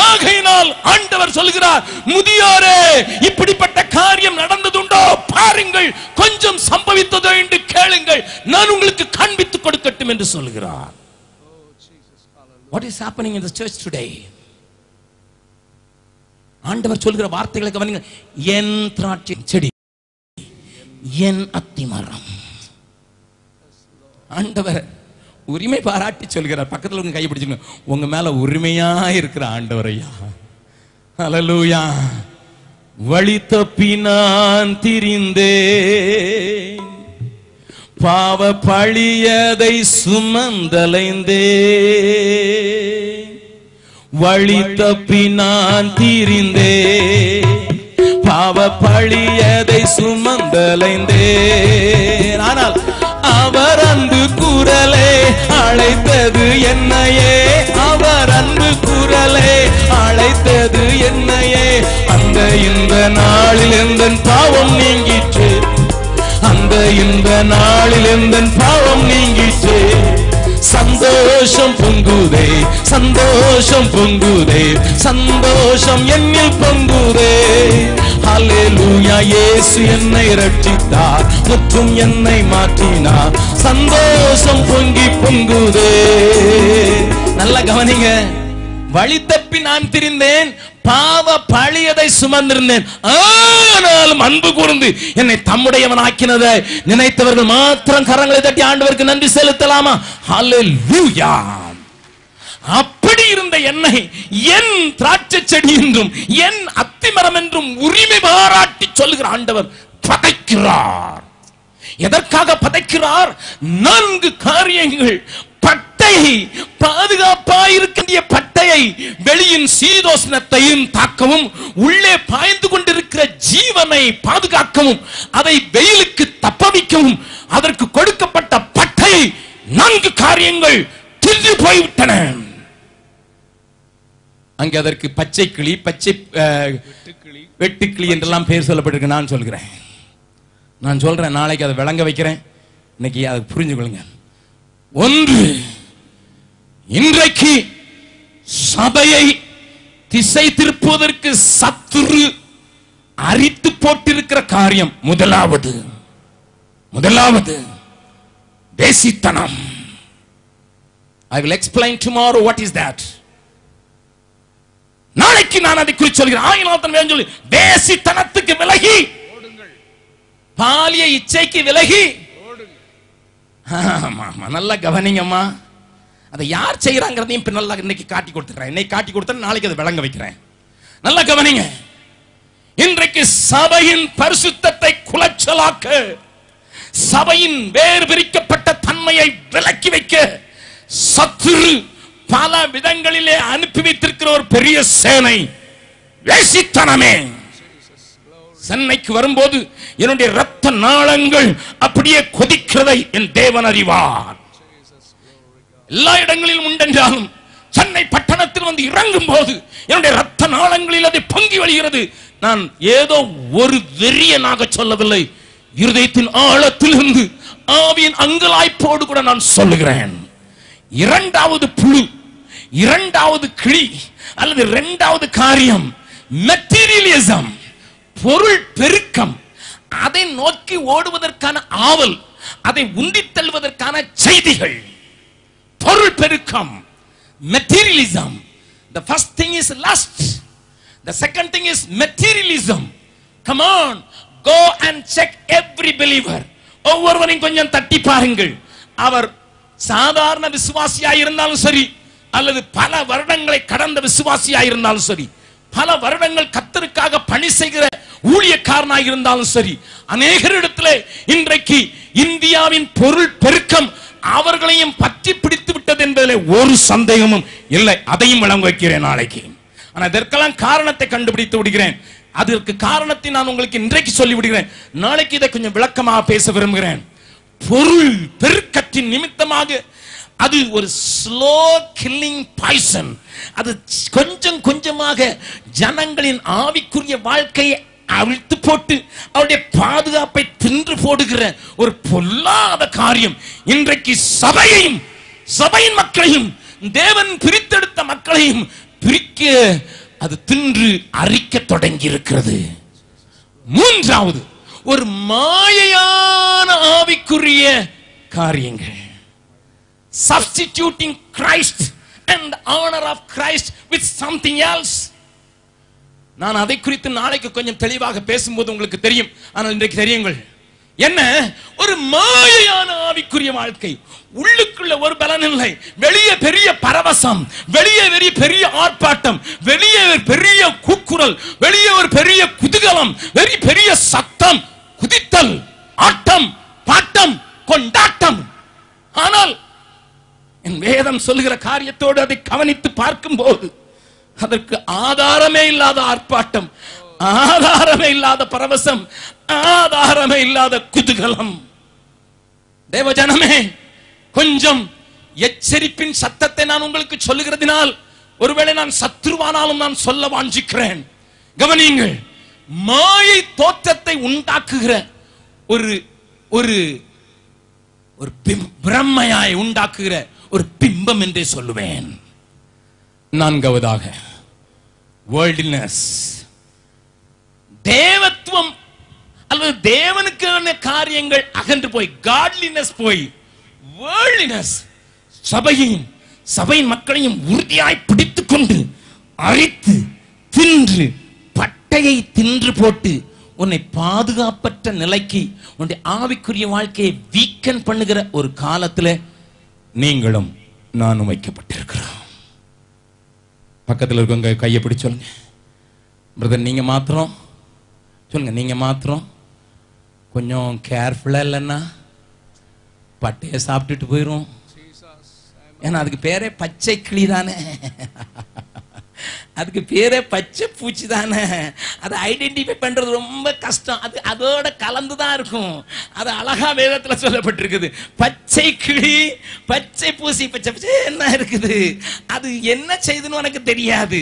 ஆகையினால் ஆண்டவர் சொல்கிறார், முதியோரே, இப்படிப்பட்ட காரியம் நடந்ததுண்டோ பாருங்கள், கொஞ்சம் சம்பவித்ததோ என்று கேளுங்கள், நான் உங்களுக்கு காண்பித்துக் கொடுக்கட்டும் என்று சொல்கிறார். What is happening in the church today? ஆண்டவர் சொல்கிற வார்த்தைகளை கவனிங்க. என் திராட்சை செடி, என் அத்திமரம். ஆண்டவர் உரிமை பாராட்டி சொல்கிறார். பக்கத்தில் உங்க கையை பிடிச்சுங்க. உங்க மேல உரிமையா இருக்கிற ஆண்டவர் ஐயா. ஹல்லேலூயா. வழி தப்பி நான் திரிந்தேன், பாவ பழியதை சுமந்தலைந்தே. வழி தப்பி நான் திரிந்தே, பாவ பழியதை சுமந்தலைந்தே. ஆனால் அவர் அன்பு குரலே அழைத்தது என்னையே, அவர் அன்பு குரலே அழைத்தது என்னையே. அந்த இந்த நாளில் எந்தன் பாவம் நீங்கிற்று, அந்த இந்த நாளில் எந்தன் பாவம் நீங்கிற்று. சந்தோஷம் பொங்குதே, சந்தோஷம் பொங்குதே, சந்தோஷம் என்னில் பொங்குதே. ஹல்லேலூயா. இயேசு என்னை ரட்சித்தார், முற்றும் என்னை மாற்றினார். சந்தோஷம் பொங்கி பொங்குதே. நல்லா கவனிங்க. வழி தப்பி நான் திரிந்தேன், பாவ பழியதை சுமந்திருந்தேன். ஆனாலும் அன்பு கூர்ந்து என்னை தம்முடையவன் ஆக்கினதை நினைத்தவர்கள் மாத்திரம் கரங்களை தட்டி ஆண்டவருக்கு நன்றி செலுத்தலாமா? ஹல்லேலூயா. அப்படி இருந்த என்னை என் திராட்சை செடி என்றும் என் அத்திமரம் என்றும் உரிமை பாராட்டி சொல்லுகிற ஆண்டவர் பதைக்கிறார். எதற்காக பதைக்கிறார்? 4 காரியங்கள். பட்டையை, பாதுகாப்பாயிருக்கின்ற பட்டையை வெளியின் சீதோஷ்ணத்தையும் தாக்கவும், உள்ளே பாய்ந்து கொண்டிருக்கிற ஜீவனை பாதுகாக்கவும், அதை வெயிலுக்கு தப்பவிக்கவும் அதற்கு கொடுக்கப்பட்ட பட்டையை 4 காரியங்கள் தின்று போய்விட்டன. அங்கே அதற்கு பச்சை கிளி, பச்சை வெட்டுக்கிளி என்றெல்லாம் பெயர் சொல்லப்பட்டிருக்கு. நான் சொல்கிறேன், நான் சொல்றேன், நாளைக்கு அதை விளங்க வைக்கிறேன். இன்னைக்கு அதை புரிஞ்சு கொள்ளுங்க. 1, இன்றைக்கு சபையை திசை திருப்புவதற்கு சத்துரு அரித்து போட்டிருக்கிற காரியம் முதலாவது தேசித்தனம். I will explain tomorrow what is that. நாளைக்கு நான் அதை குறித்து சொல்கிறேன். ஆயினால்தான் வேணும் சொல்லி தேசித்தனத்துக்கு விலகி, பாலிய இச்சைக்கு விலகி. நல்லா கவனிங்கம்மா. அதை யார் செய்யறாங்கிறதையும் நல்லா இன்னைக்கு காட்டி கொடுத்துறேன். இன்னைக்கு காட்டி கொடுத்தேன், நாளைக்கு அதை விளங்க வைக்கிறேன். நல்லா கவனிங்க. இன்றைக்கு சபையின் பரிசுத்தத்தை குலைச்சலாக்க, சபையின் வேறு பிரிக்கப்பட்ட தன்மையை விலக்கி வைக்க சத்துரு பல விதங்களிலே அனுப்பி வைத்திருக்கிற ஒரு பெரிய சேனை வேசித்தனமே. சென்னைக்கு வரும்போது என்னுடைய ரத்த நாளங்கள் அப்படியே கொதிக்கிறதை என் தேவன் அறிவார். எல்லா இடங்களிலும் உண்டென்றாலும் சென்னை பட்டணத்தில் வந்து இறங்கும் போது என்னுடைய ரத்த நாளங்களில் அது பொங்கி வழிகிறது. நான் ஏதோ ஒரு வெறியனாக சொல்லவில்லை, இருதயத்தின் ஆழத்திலிருந்து ஆவியின் அங்கலாய்ப்போடு கூட நான் சொல்லுகிறேன். இரண்டாவது புழு, இரண்டாவது கிளி அல்லது இரண்டாவது காரியம் மெட்டீரியலிசம், பொருள் பெருக்கம். அதை நோக்கி ஓடுவதற்கான ஆவல், அதை உந்தித் தள்ளுவதற்கான செய்திகள். பொருள் பெருக்கம், materialism. The first thing is lust, the second thing is materialism. Come on, go and check every believer. ஒவ்வொருவரையும் கொஞ்சம் தட்டி பாருங்கள். அவர் சாதாரண விசுவாசியாய் இருந்தாலும் சரி, அல்லது பல வருடங்களை கடந்த விசுவாசியாய் இருந்தாலும் சரி, பல வருடங்கள் கர்த்தருக்காக பணி செய்கிற ஊழியக்காரனாய் இருந்தாலும் சரி, அநேகரிடத்திலே இன்றைக்கு இந்தியாவின் பொருள் பெருக்கம் அவர்களையும் பற்றி பிடித்து விட்டது என்பதில் ஒரு சந்தேகமும் இல்லை. அதையும் விளங்க வைக்கிறேன் நாளைக்கு. ஆனா இதற்கெல்லாம் காரணத்தை கண்டுபிடித்து விடுகிறேன். அதற்கு காரணத்தை நான் உங்களுக்கு இன்றைக்கு சொல்லி விடுகிறேன். நாளைக்கு இதை கொஞ்சம் விளக்கமாக பேச விரும்புகிறேன். பொருள் பெருக்கத்தின் நிமித்தமாக அது ஒரு ஸ்லோ கில்லிங் பாய்சன். அது கொஞ்சம் கொஞ்சமாக ஜனங்களின் ஆவிக்குரிய வாழ்க்கையை அவிழ்த்து போட்டு அவருடைய பாதுகாப்பை தின்று போடுகிற ஒரு பொல்லாத காரியம் இன்றைக்கு சபையையும் சபையின் மக்களையும் தேவன் பிரித்தெடுத்த மக்களையும் பிரிக்க அது தின்று அரிக்க தொடங்கி இருக்கிறது. மூன்றாவது ஒரு மாயையான ஆவிக்குரிய காரியங்கள். Substituting Christ and the honor of Christ with something else. நான் அதை குறித்து நாளைக்கு கொஞ்சம் தெளிவாக பேசும்போது உங்களுக்கு தெரியும். ஆனால் இன்றைக்கு தெரியுங்கள் என்ன, ஒரு மாயையான ஆவிக்குரிய வாழ்க்கை. உள்ளுக்குள்ள ஒரு பலன் இல்லை, வெளியே பெரிய பரவசம், வெளியே பெரிய ஆர்ப்பாட்டம், வெளியே பெரிய கூக்குரல், வெளியே ஒரு பெரிய குதூகலம், பெரிய சத்தம், குதித்தல், ஆட்டம், பாட்டம், கொண்டாட்டம். ஆனால் என் வேதம் சொல்லுகிற காரியத்தோடு அதை கவனித்து பார்க்கும் போது அதற்கு ஆதாரமே இல்லாத ஆர்ப்பாட்டம், ஆதாரமே இல்லாத பரவசம், ஆதாரமே இல்லாத குதூகலம். தேவஜனமே, கொஞ்சம் எச்சரிப்பின் சத்தத்தை நான் உங்களுக்கு சொல்லுகிறதினால் ஒருவேளை நான் சத்ருவானாலும் நான் சொல்ல வாஞ்சிக்கிறேன். கவனியுங்கள், மாயை தோற்றத்தை உண்டாக்குகிற ஒரு ஒரு ஒரு பிரம்மையாய் உண்டாக்குகிற ஒரு பிம்பம் என்றே சொல்லுவேன். நான்காவதாக வேர்ல்டினஸ், தேவத்துவம் அல்லது தேவனுக்கான காரியங்கள் அகன்று போய் காட்லினஸ் போய் வேர்ல்டினஸ் சபையையும் சபையின் மக்களையும் உறுதியாய் பிடித்துக் கொண்டு அரித்து தின்று பட்டையை தின்று போட்டு உன்னை பாதுகாப்பற்ற நிலைக்கு உன்னுடைய ஆவிக்குரிய வாழ்க்கையை வீக்கன் பண்ணுகிற ஒரு காலத்தில் நீங்களும் நானும் வைக்கப்பட்டிருக்கிறோம். பக்கத்தில் இருக்கவங்க கையை பிடிச்சு சொல்லுங்க, பிரதர் நீங்க மாத்திரம் சொல்லுங்க, நீங்க மாத்திரம் கொஞ்சம் கேர்ஃபுல்லா இல்லைன்னா பட்டையை சாப்பிட்டுட்டு போயிரும். ஏன்னா அதுக்கு பேரே பச்சை கிளி தானே, அதுக்கு பேரே பச்சை பூச்சி தானே. அதை ஐடென்டிஃபை பண்றது ரொம்ப கஷ்டம். அது அதோட கலந்துதான் இருக்கும். அது அழகா வேதத்துல சொல்லப்பட்டிருக்குது. பச்சை கிளி, பச்சை பூசி, பச்சை பச்சை என்ன இருக்குது, அது என்ன செய்யுதுன்னு உனக்கு தெரியாது.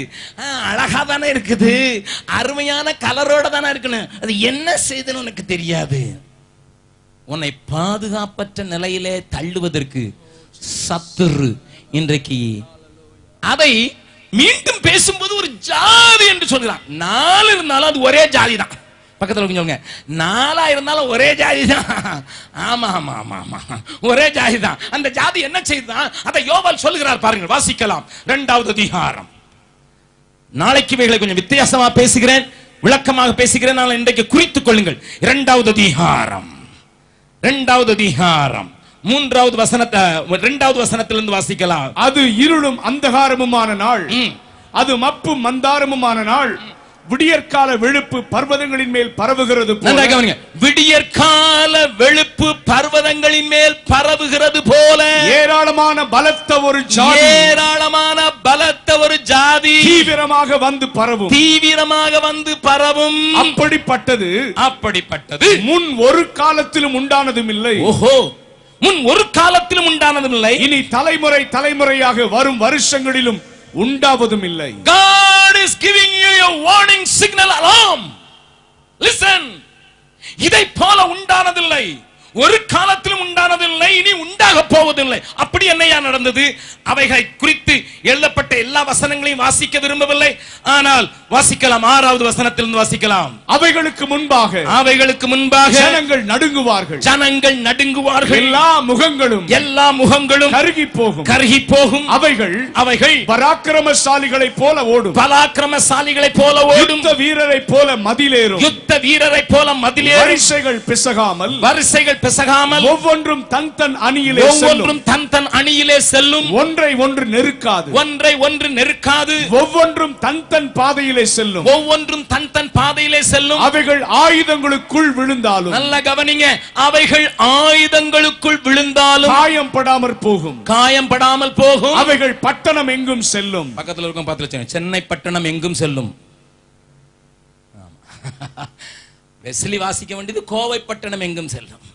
அழகா தானே இருக்குது, அருமையான கலரோட தானே இருக்கணும். அது என்ன செய்யுதுன்னு உனக்கு தெரியாது. உன்னை பாதுகாப்பற்ற நிலையிலே தள்ளுவதற்கு சத்துரு இன்றைக்கு அதை மீண்டும் பேசும்போது ஒரு ஜாதி என்று சொல்கிறான். 4 இருந்தாலும் அது ஒரே ஜாதி தான். பக்கத்தில் சொல்லுங்க, 4 இருந்தாலும் ஒரே ஜாதி தான். ஆமா ஆமா ஆமா ஆமா, ஒரே ஜாதி தான். அந்த ஜாதி என்ன செய்தான் அதை யோவால் சொல்லுகிறார் பாருங்கள், வாசிக்கலாம். 2வது அதிகாரம். நாளைக்கு இவைகளை கொஞ்சம் வித்தியாசமா பேசுகிறேன், விளக்கமாக பேசுகிறேன். நான் இன்றைக்கு குறித்துக் கொள்ளுங்கள். 2வது அதிகாரம் 2வது அதிகாரம் 3வது வசனத்தை 2வது வசனத்திலிருந்து வாசிக்கலாம். அது இருளும் அந்தகாரமுமான நாள், அது மப்பும் மந்தாரமுமான நாள், விடியற்கால வெளுப்பு பர்வதங்களின் மேல் பரவுகிறது போல. விடியற்கால வெளுப்பு பர்வதங்களின் மேல் பரவுகிறது போல ஏராளமான பலத்த ஒரு ஜாதி, ஏராளமான பலத்த ஒரு ஜாதி தீவிரமாக வந்து பரவும், தீவிரமாக வந்து பரவும். அப்படிப்பட்டது முன் ஒரு காலத்திலும் உண்டானதும் இல்லை. ஓஹோ, முன் ஒரு காலத்திலும் உண்டானதும் இல்லை, இனி தலைமுறை தலைமுறையாக வரும் வருஷங்களிலும் உண்டாவதும் இல்லை. God is giving you a warning signal, alarm. Listen, இதை போல உண்டானதில்லை, ஒரு காலத்திலும் உண்டானதில்லை, இனி உண்டாக போவதில்லை. அப்படி என்னையா நடந்தது? அவைகளை குறித்து எழுதப்பட்ட எல்லா வசனங்களையும் வாசிக்க விரும்பவில்லை, ஆனால் வாசிக்கலாம். 6வது வசனத்திலிருந்து வாசிக்கலாம். அவைகளுக்கு முன்பாக ஜனங்கள் நடுங்குவார்கள், எல்லா முகங்களும் கருகி போகும். அவைகள் பராக்கிரமசாலிகளைப் போல ஓடும், யுத்த வீரரைப் போல மதிலேறும், வரிசைகள் பிசகாமல் ஒவ்வொன்றும் தன் அணியிலே செல்லும், ஒன்றை ஒன்று நெருக்காது, ஒவ்வொன்றும் தன் பாதையிலே செல்லும், அவைகள் ஆயுதங்களுக்குள் விழுந்தாலும், நல்ல கவனிங்க, அவைகள் ஆயுதங்களுக்குள் விழுந்தாலும் காயம் படாமல் போகும், அவைகள் பட்டணம் எங்கும் செல்லும். பக்கத்தில் இருக்கும் பார்த்து, சென்னை பட்டணம் எங்கும் செல்லும். வெஸ்லி வாசிக்க வேண்டியது கோவை பட்டணம் எங்கும் செல்லும்.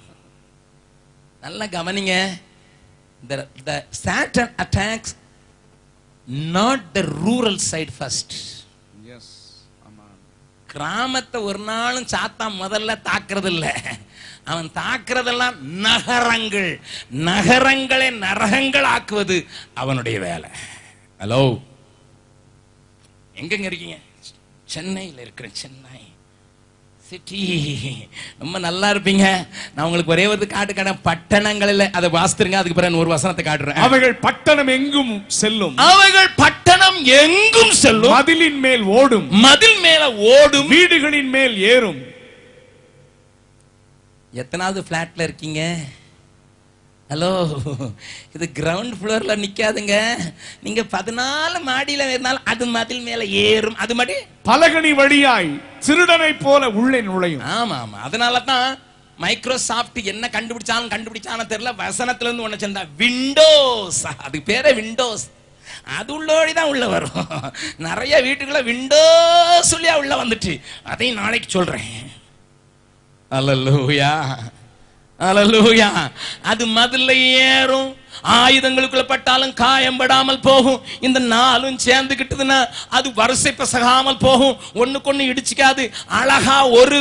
நல்ல கவனிங்க, the Satan attacks not the rural side first. Yes, amen. கிராமத்தை ஒரு நாளும் சாத்தான் முதல்ல தாக்குறது இல்ல, அவன் தாக்குறதெல்லாம் நகரங்களை நரகங்கள் ஆக்குவது அவனுடைய வேலை. ஹலோ, எங்க இருக்கீங்க? சென்னையில் இருக்கிற சென்னை சிட்டி ரொம்ப நல்லா இருப்பீங்க. நான் உங்களுக்கு ஒரே ஒரு காட்டுக்கான பட்டணங்களில் அதை வாசித்துருங்க, அதுக்கு பிறகு ஒரு வசனத்தை காட்டுறேன். அவைகள் பட்டணம் எங்கும் செல்லும், மதிலின் மேல் ஓடும், மதில் மேல ஓடும், வீடுகளின் மேல் ஏறும். எத்தனாவது பிளாட்ல இருக்கீங்க? ஹலோ, இது கிரவுண்ட் ஃப்ளோர்ல நிக்காதுங்க. நீங்க 14 மாடியில இருந்தாலும் அது மதில் மேல ஏறும். அது மாதிரி பலகனி வழியாய் திருடனை போல உள்ளே நுழையும். ஆமா ஆமா, அதனாலதான் மைக்ரோசாஃப்ட் என்ன கண்டுபிடிச்சானு தெரியல, வசனத்துல இருந்து ஒண்ணு சேர்ந்தா விண்டோஸ், அதுக்கு பேரே விண்டோஸ். அது உள்ளோடிதான் உள்ள வரும். நிறைய வீட்டுக்குள்ள விண்டோஸ் சொல்லியா உள்ள வந்துட்டு, அதையும் நாளைக்கு சொல்றேன். அல்லேலூயா, அல்லேலூயா. அது மதில்ல ஏறும், ஆயுதங்களுக்குள்ள பட்டாலும் காயம் படாமல் போகும். இந்த நாளும் சேர்ந்துகிட்டதுன்னா அது வரிசை பிசகாமல் போகும், ஒண்ணுக்கொண்ணு இடிச்சுக்காது. அழகா ஒரு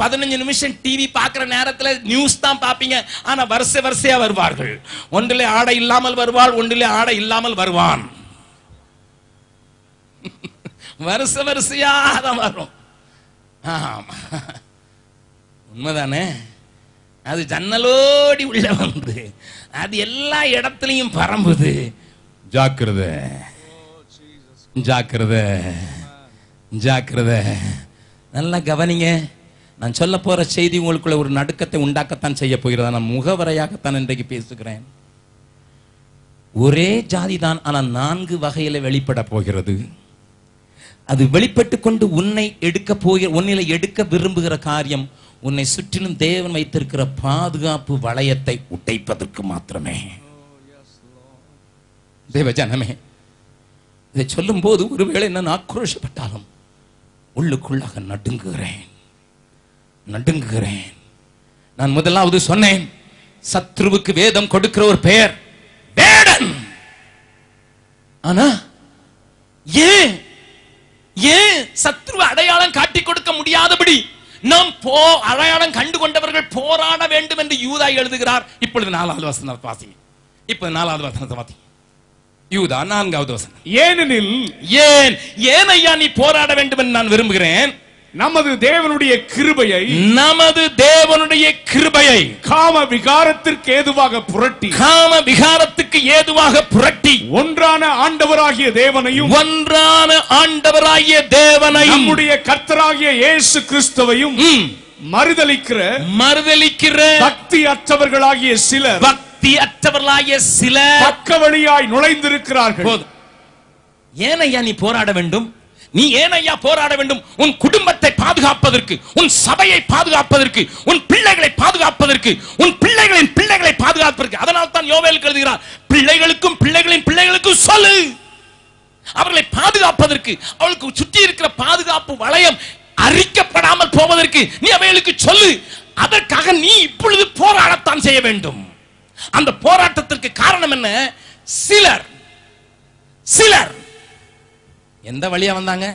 15 நிமிஷம் டிவி பார்க்கிற நேரத்துல நியூஸ் தான் பார்ப்பீங்க, ஆனா வரிசையா வருவார்கள். ஒன்றிலே ஆடை இல்லாமல் வருவாள், ஒன்றிலே ஆடை இல்லாமல் வருவான். வரிசையா தான் வரும். ஆமா, உண்மைதானே? அது ஜன்னலோடி உள்ள வந்து அது எல்லா இடத்துலயும் பரம்புது. ஜாக்கிரதை, ஜாக்கிரதை, ஜாக்கிரதை. நல்லா கவனிங்க, நான் சொல்ல போற செய்தி உங்களுக்குள்ள ஒரு நடுக்கத்தை உண்டாக்கத்தான் செய்ய போகிறதா. நான் முகவரையாகத்தான் இன்றைக்கு பேசுகிறேன். ஒரே ஜாதி தான், ஆனால் 4 வகையில வெளிப்பட போகிறது. அது வெளிப்பட்டு கொண்டு உன்னில எடுக்க விரும்புகிற காரியம் உன்னை சுற்றிலும் தேவன் வைத்திருக்கிற பாதுகாப்பு வளையத்தை உடைப்பதற்கு மாத்திரமே. தேவஜனமே, இதை சொல்லும் போது ஒருவேளை நான் ஆக்ரோஷப்பட்டாலும் உள்ளுக்குள்ளாக நடுங்குகிறேன். நான் முதலாவது சொன்னேன், சத்ருவுக்கு வேதம் கொடுக்கிற ஒரு பெயர் வேடன். ஆனா ஏன் சத்ருவ அடையாளம் காட்டி கொடுக்க முடியாதபடி நாம் அடையாளம் கண்டு கொண்டவர்கள் போராட வேண்டும் என்று யூதா எழுதுகிறார். இப்பொழுது 4வது வசனத்தை வாசிங்க. இப்பொழுது 4வது வசனத்தை வாசிங்க. யூதா 4வது வசனம். ஏன் ஐயா நீ போராட வேண்டும் என்று நான் விரும்புகிறேன். நமது தேவனுடைய கிருபையை காம விகாரத்திற்கு ஏதுவாக புரட்டி ஒன்றான ஆண்டவராகிய தேவனையும் நம்முடைய கர்த்தராகிய இயேசு கிறிஸ்துவையும் மறுதலிக்கிற பக்தி அற்றவர்களாகிய சிலர் பக்க வழியாய் நுழைந்திருக்கிறார்கள். ஏன் ஐயா நீ போராட வேண்டும்? நீ ஏன் ஐயா போராட வேண்டும்? உன் குடும்பத்தை பாதுகாப்பதற்கு, உன் சபையை பாதுகாப்பதற்கு, உன் பிள்ளைகளை பாதுகாப்பதற்கு, உன் பிள்ளைகளின் பிள்ளைகளை பாதுகாப்பதற்கு. அதனால் தான் யோவேல் எழுதுகிறார், பிள்ளைகளுக்கும் பிள்ளைகளுக்கும் சொல்லு. அவர்களை பாதுகாப்பதற்கு, அவளுக்கு சுற்றி இருக்கிற பாதுகாப்பு வளையம் அரிக்கப்படாமல் போவதற்கு நீ அவைகளுக்கு சொல்லு. அதற்காக நீ இப்பொழுது போராடத்தான் செய்ய வேண்டும். அந்த போராட்டத்திற்கு காரணம் என்ன? சிலர் எந்த வழியா வந்தாங்க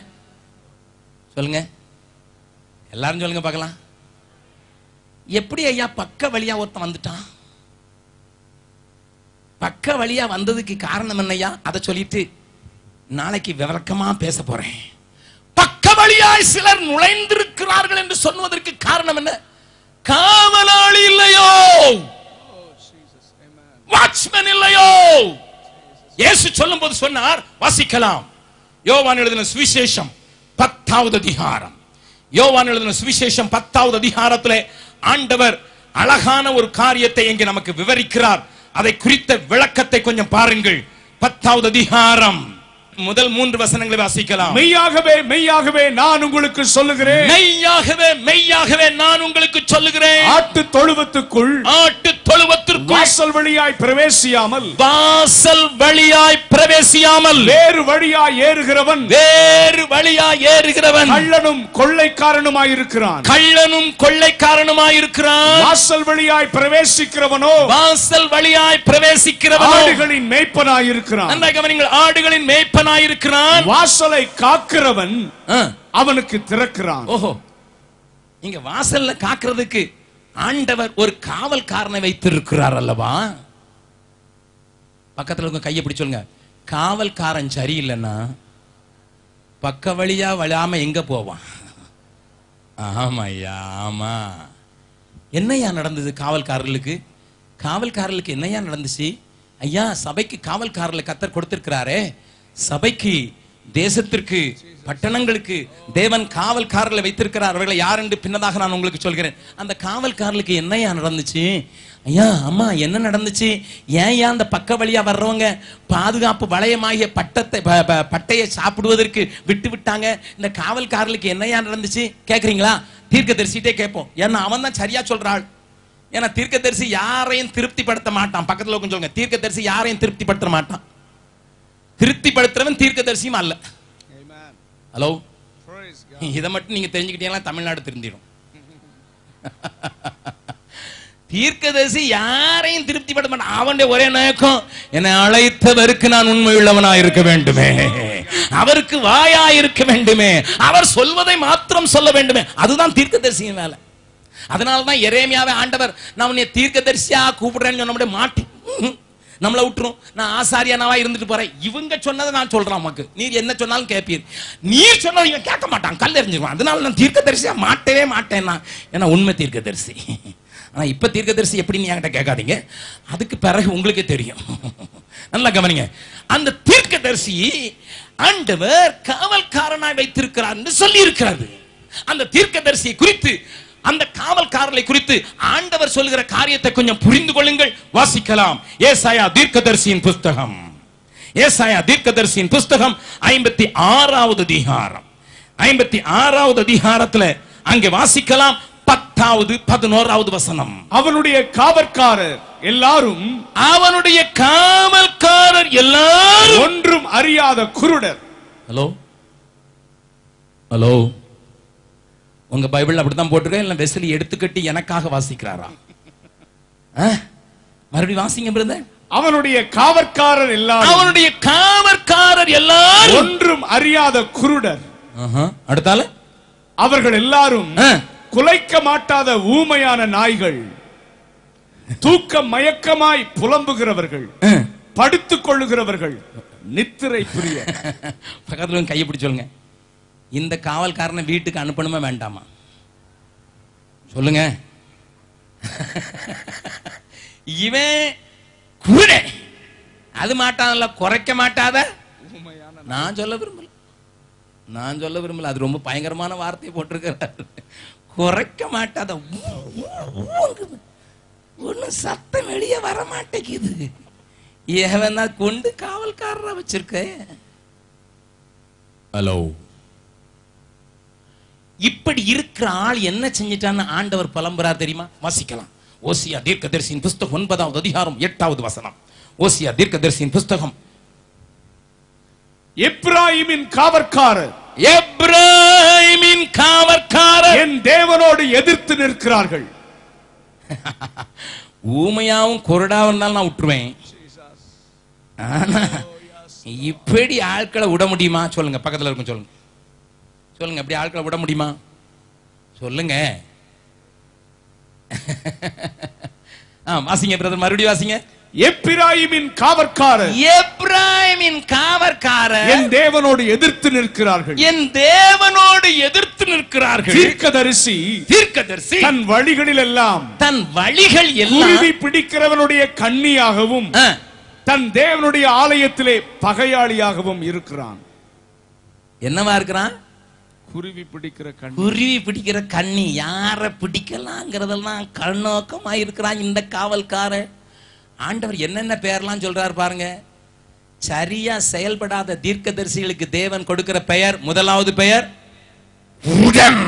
சொல்லுங்க, எல்லாரும் சொல்லுங்க பார்க்கலாம். எப்படி ஐயா பக்க வழியா ஒருத்தன் வந்துட்டான்? பக்க வழியா வந்ததுக்கு காரணம் என்னையா? அதை சொல்லிட்டு நாளைக்கு விவரக்கமா பேச போறேன். பக்க வழியாய் சிலர் நுழைந்திருக்கிறார்கள் என்று சொல்வதற்கு காரணம் என்ன? காவலாளி இல்லையோ, வாட்ச்மேன் இல்லையோ. இயேசு சொல்லும் போது சொன்னார், வாசிக்கலாம். யோவான் எழுதின சுவிசேஷம் 10வது அதிகாரம். யோவான் எழுதின சுவிசேஷம் 10வது அதிகாரத்திலே ஆண்டவர் அழகான ஒரு காரியத்தை இங்கே நமக்கு விவரிக்கிறார். அதை குறித்த விளக்கத்தை கொஞ்சம் பாருங்கள். 10வது அதிகாரம் முதல் 3 வசனங்களை வாசிக்கலாம். மெய்யாகவே மெய்யாகவே நான் உங்களுக்கு சொல்லுகிறேன், மெய்யாகவே மெய்யாகவே நான் உங்களுக்கு சொல்லுகிறேன், ஆட்டு தொழுவத்துக்குள் வாசல் வழியாய் பிரவேசியாமல் வேறு வழியாய் ஏறுகிறவன் கள்ளனும் கொள்ளைக்காரனுமாயிருக்கிறான். வாசல் வழியாய் பிரவேசிக்கிறவனோ ஆடுகளின் மேய்ப்பனாயிருக்கிறான். ஆடுகளின் மேய்ப்பனாயிருக்கிறான். வாசலை காக்கிறவன் அவனுக்கு திறக்கிறான். ஓஹோ, இங்க வாசல்ல காக்கிறதுக்கு ஆண்டவர் ஒரு காவல்காரனை வைத்திருக்கிறார் அல்லவா? பக்கத்துல உங்க கையை பிடி சொல்லுங்க, காவல்காரன் சரியில்லைன்னா பக்க வழியா வளாம எங்க போவான்? ஆமாய்யா, ஆமா. என்னையா நடந்தது காவல்காரர்களுக்கு? காவல்காரர்களுக்கு என்னையா நடந்துச்சு ஐயா? சபைக்கு காவல்காரர்களை கர்த்தர் கொடுத்திருக்கிறாரே. சபைக்கு, தேசத்திற்கு, பட்டணங்களுக்கு தேவன் காவல்காரர்களை வைத்திருக்கிறார். அவர்களை யார் என்று பின்னதாக நான் உங்களுக்கு சொல்கிறேன். அந்த காவல்காரர்களுக்கு என்னையா நடந்துச்சு ஐயா? அம்மா, என்ன நடந்துச்சு? ஏன் அந்த பக்க வழியா வர்றவங்க பாதுகாப்பு வளையமாகிய பட்டையை சாப்பிடுவதற்கு விட்டு விட்டாங்க? இந்த காவல்காரர்களுக்கு என்னையா நடந்துச்சு கேக்குறீங்களா? தீர்க்கதரிசிட்டே கேட்போம். ஏன்னா அவன் தான் சரியா சொல்றாள். ஏன்னா தீர்க்கதரிசி யாரையும் திருப்திப்படுத்த மாட்டான். பக்கத்துல சொல்லுங்க, தீர்க்கதரிசி யாரையும் திருப்திப்படுத்த மாட்டான். திருப்திப்படுத்துறவன் தீர்க்கதரிசியும் அல்ல. ஹலோ, இதை மட்டும் நீங்க தெரிஞ்சுக்கிட்டீங்கன்னா தமிழ்நாடு திருந்திடும். தீர்க்கதரிசி யாரையும் திருப்திப்படுத்த மாட்டான். அவனுடைய ஒரே நோக்கம், என்னை அழைத்தவருக்கு நான் உண்மையுள்ளவனா இருக்க வேண்டுமே, அவருக்கு வாயா இருக்க வேண்டுமே, அவர் சொல்வதை மாத்திரம் சொல்ல வேண்டுமே. அதுதான் தீர்க்கதரிசியின் வேலை. அதனாலதான் எரேமியாவை ஆண்டவர் நான் உன்னை தீர்க்கதரிசியா கூப்பிடுறேன்னு சொன்ன மாட்டி நம்மளை விட்டுரும். நான் ஆசாரியனாவா இருந்துட்டு போறேன். இவங்க சொன்னதை நான் சொல்றேன், நமக்கு நீர் என்ன சொன்னாலும் கேட்பீர். நீர் சொன்னதை இவன் கேட்க மாட்டான், கல் எறிஞ்சிருவான். அதனால நான் தீர்க்கதரிசியா மாட்டவே மாட்டேன். ஏன்னா உண்மை தீர்க்கதரிசி. ஆனா இப்ப தீர்க்கதரிசி எப்படின்னு என்கிட்ட கேட்காதீங்க, அதுக்கு பிறகு உங்களுக்கே தெரியும். நல்லா கவனிங்க. அந்த தீர்க்கதரிசி ஆண்டவர் காவல்காரனாய் வைத்திருக்கிறார் என்று சொல்லி இருக்கிறது. அந்த தீர்க்கதரிசியை குறித்து, அந்த காவல்காரர்களை குறித்து ஆண்டவர் சொல்லுகிற காரியத்தை கொஞ்சம் புரிந்து கொள்ளுங்கள். வாசிக்கலாம். ஏசாயா தீர்க்கதரிசியின் புஸ்தகம், ஏசாயா தீர்க்கதரிசியின் புஸ்தகம் 56வது அதிகாரம். 56வது அதிகாரத்துல அங்கே வாசிக்கலாம் 10வது 11வது வசனம். அவனுடைய காவல்காரர் எல்லாரும் ஒன்றும் அறியாத குருடர். ஹலோ ஹலோ, உங்க பைபிள் அப்படித்தான் போட்டிருக்க, இல்ல வெஸ்லி எடுத்துக்கட்டி எனக்காக வாசிக்கிறாரா? மறுபடியும் வாசிங்க பிரதர். அவனுடைய காவற்காரர் எல்லாரும் ஒன்றும் அறியாத குருடர். அடுத்தால அவர்கள் எல்லாரும் குலைக்க மாட்டாத ஊமையான நாய்கள், தூக்க மயக்கமாய் புலம்புகிறவர்கள், படுத்துக் கொள்ளுகிறவர்கள், நித்திரை புரிய. பக்கத்துல கையை பிடி சொல்லுங்க, இந்த காவல்காரனை வீட்டுக்கு அனுப்பணுமா வேண்டாமா? சொல்லுங்க. இவன் குருடே, அது மாட்டான்ல, குறைக்க மாட்டாத. நான் சொல்ல விரும்பல, அது ரொம்ப பயங்கரமான வார்த்தையை போட்டிருக்கிறார். குறைக்க மாட்டாத, ஒன்னும் சத்தம் வெளியே வர மாட்டேங்குது. ஏவன் கொண்டு காவல்காரரா வச்சிருக்க. ஹலோ, இப்படி இருக்கிற ஆள் என்ன செஞ்சிட்டான்னு ஆண்டவர் புலம்புறார் தெரியுமா? வாசிக்கலாம். ஓசியா தீர்க்கதரிசியின் புஸ்தகம் 9வது அதிகாரம் 8வது வசனம். ஓசியா தீர்க்கதரிசியின் புஸ்தகம். எப்ராயிமின் காவற்காரர் என் தேவனோடு எதிர்த்து நிற்கிறார்கள். ஊமையாவும் குருடாவும் இருந்தாலும் நான் விட்டுருவேன். இப்படி ஆட்களை விட முடியுமா? சொல்லுங்க, பக்கத்துல இருக்கும் சொல்லுங்க. சொல்லுங்க, அப்படி ஆட்களை விட முடியுமா? சொல்லுங்க. வாசிங்க பிரதர், மறுபடியும் வாசிங்க. எப்பிராயிமின் காவற்காரர், எப்பிராயிமின் காவற்காரர் என் தேவனோடு எதிர்த்து நிற்கிறார்கள், என் தேவனோடு எதிர்த்து நிற்கிறார்கள். தீர்க்கதரிசி, தீர்க்கதரிசி தன் வழிகளில் எல்லாம், தன் வழிகள் எல்லாம் குருவி பிடிக்கிறவனுடைய கண்ணியாகவும் தன் தேவனுடைய ஆலயத்திலே பகையாளியாகவும் இருக்கிறான். என்னவா இருக்கிறான்? குருவி பிடிக்கிற கண்ணி. குருவி பிடிக்கிற கண்ணி. யார பிடிக்கலாங்கிறதெல்லாம் கண்ணோக்கமா இருக்கிறான் இந்த காவல்காரன். ஆண்டவர் என்னென்ன பெயர்லாம் சொல்றாரு பாருங்க. சரியா செயல்படாத தீர்க்கதரிசிகளுக்கு தேவன் கொடுக்கிற பெயர், முதலாவது பெயர் உடன்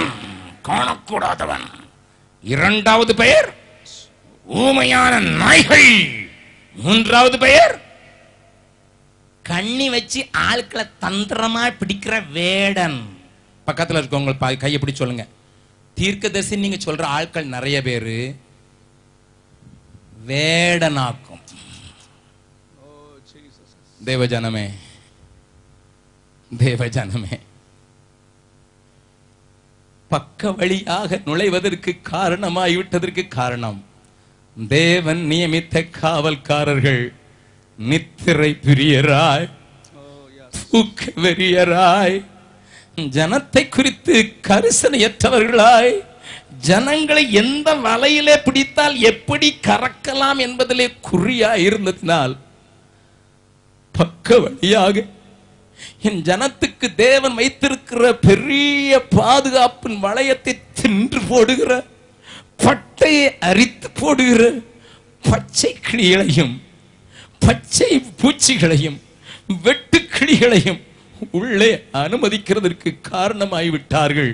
காணக்கூடாதவன், இரண்டாவது பெயர் ஊமையான நாய்கள், மூன்றாவது பெயர் கண்ணி வச்சு ஆட்களை தந்திரமா பிடிக்கிற வேடன். பக்கத்துல இருக்கவங்க கையை பிடி சொல்லுங்க. தீர்க்கதரிசி நீங்க சொல்ற ஆட்கள் நிறைய பேரு வேடனாக்கும். தேவஜனமே, தேவஜனமே, பக்க வழியாக நுழைவதற்கு காரணமாய்விட்டதற்கு காரணம் தேவன் நியமித்த காவல்காரர்கள் நித்திரை பிரியராய், தூக்க வெறியராய், ஜனத்தை குறித்து கரிசனையற்றவர்களாய், ஜனங்களை எந்த வலையிலே பிடித்தால் எப்படி கறக்கலாம் என்பதிலே குறியா இருந்ததினால் பக்க வழியாக என் ஜனத்துக்கு தேவன் வைத்திருக்கிற பெரிய பாதுகாப்பின் வளையத்தை தின்று போடுகிற, பட்டையை அரித்து போடுகிற பச்சை கிளிகளையும் பச்சை பூச்சிகளையும் வெட்டு கிளிகளையும் உள்ளே அனுமதிக்கிறதற்கு காரணமாய்விட்டார்கள்.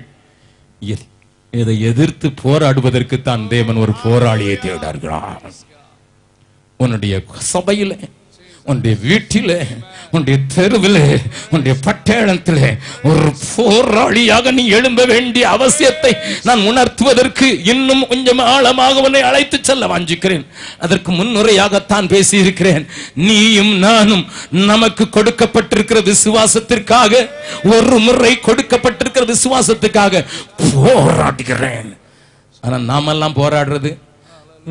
இதை எதிர்த்து போராடுவதற்கு தான் தேவன் ஒரு போராளியை தேடுகிறார். உன்னுடைய சபையில, உன்னுடைய வீட்டிலே, உன்னுடைய தெருவிலே, உன்னுடைய பட்டேளத்திலே ஒரு போராளியாக நீ எழும்ப வேண்டிய அவசியத்தை நான் உணர்த்துவதற்கு இன்னும் கொஞ்சம் ஆழமாக உன்னை அழைத்து செல்ல வாஞ்சிக்கிறேன். அதற்கு முன்னுரையாகத்தான் பேசியிருக்கிறேன். நீயும் நானும் நமக்கு கொடுக்கப்பட்டிருக்கிற விசுவாசத்திற்காக, ஒரு முறை கொடுக்கப்பட்டிருக்கிற விசுவாசத்துக்காக போராடுகிறேன். ஆனா நாமெல்லாம் போராடுறது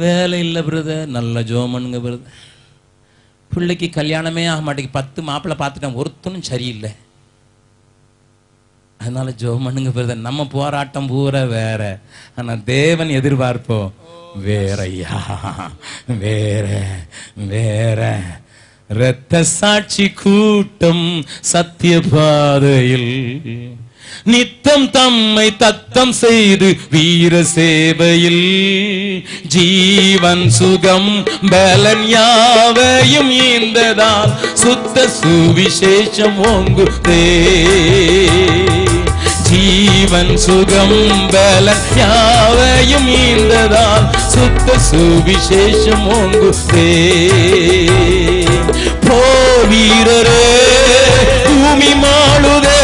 வேலை இல்லை பிரதர், நல்ல ஜோமனுங்க பிரதர், பிள்ளைக்கு கல்யாணமே ஆக மாட்டேங்குது, 10 மாப்பிள்ளை பார்த்துட்டேன், ஒருத்தனும் சரியில்லை, அதனால ஜோமனுங்க பிரதர். நம்ம போராட்டம் பூரா வேற, ஆனா தேவன் எதிர்பார்ப்போ வேறையா, வேற வேற. இரத்த சாட்சி கூட்டம் சத்திய பாதையில் நித்தம் தம்மை தத்தம் செய்து வீர சேவையில் ஜீவன் சுகம் பலன் யாவையும் ஈந்ததால் சுத்த சுவிசேஷம் ஓங்குதே. ஜீவன் சுகம் பலன் யாவையும் ஈந்ததால் சுத்த சுவிசேஷம் ஓங்குதே. போவீரரே பூமி மாளுதே,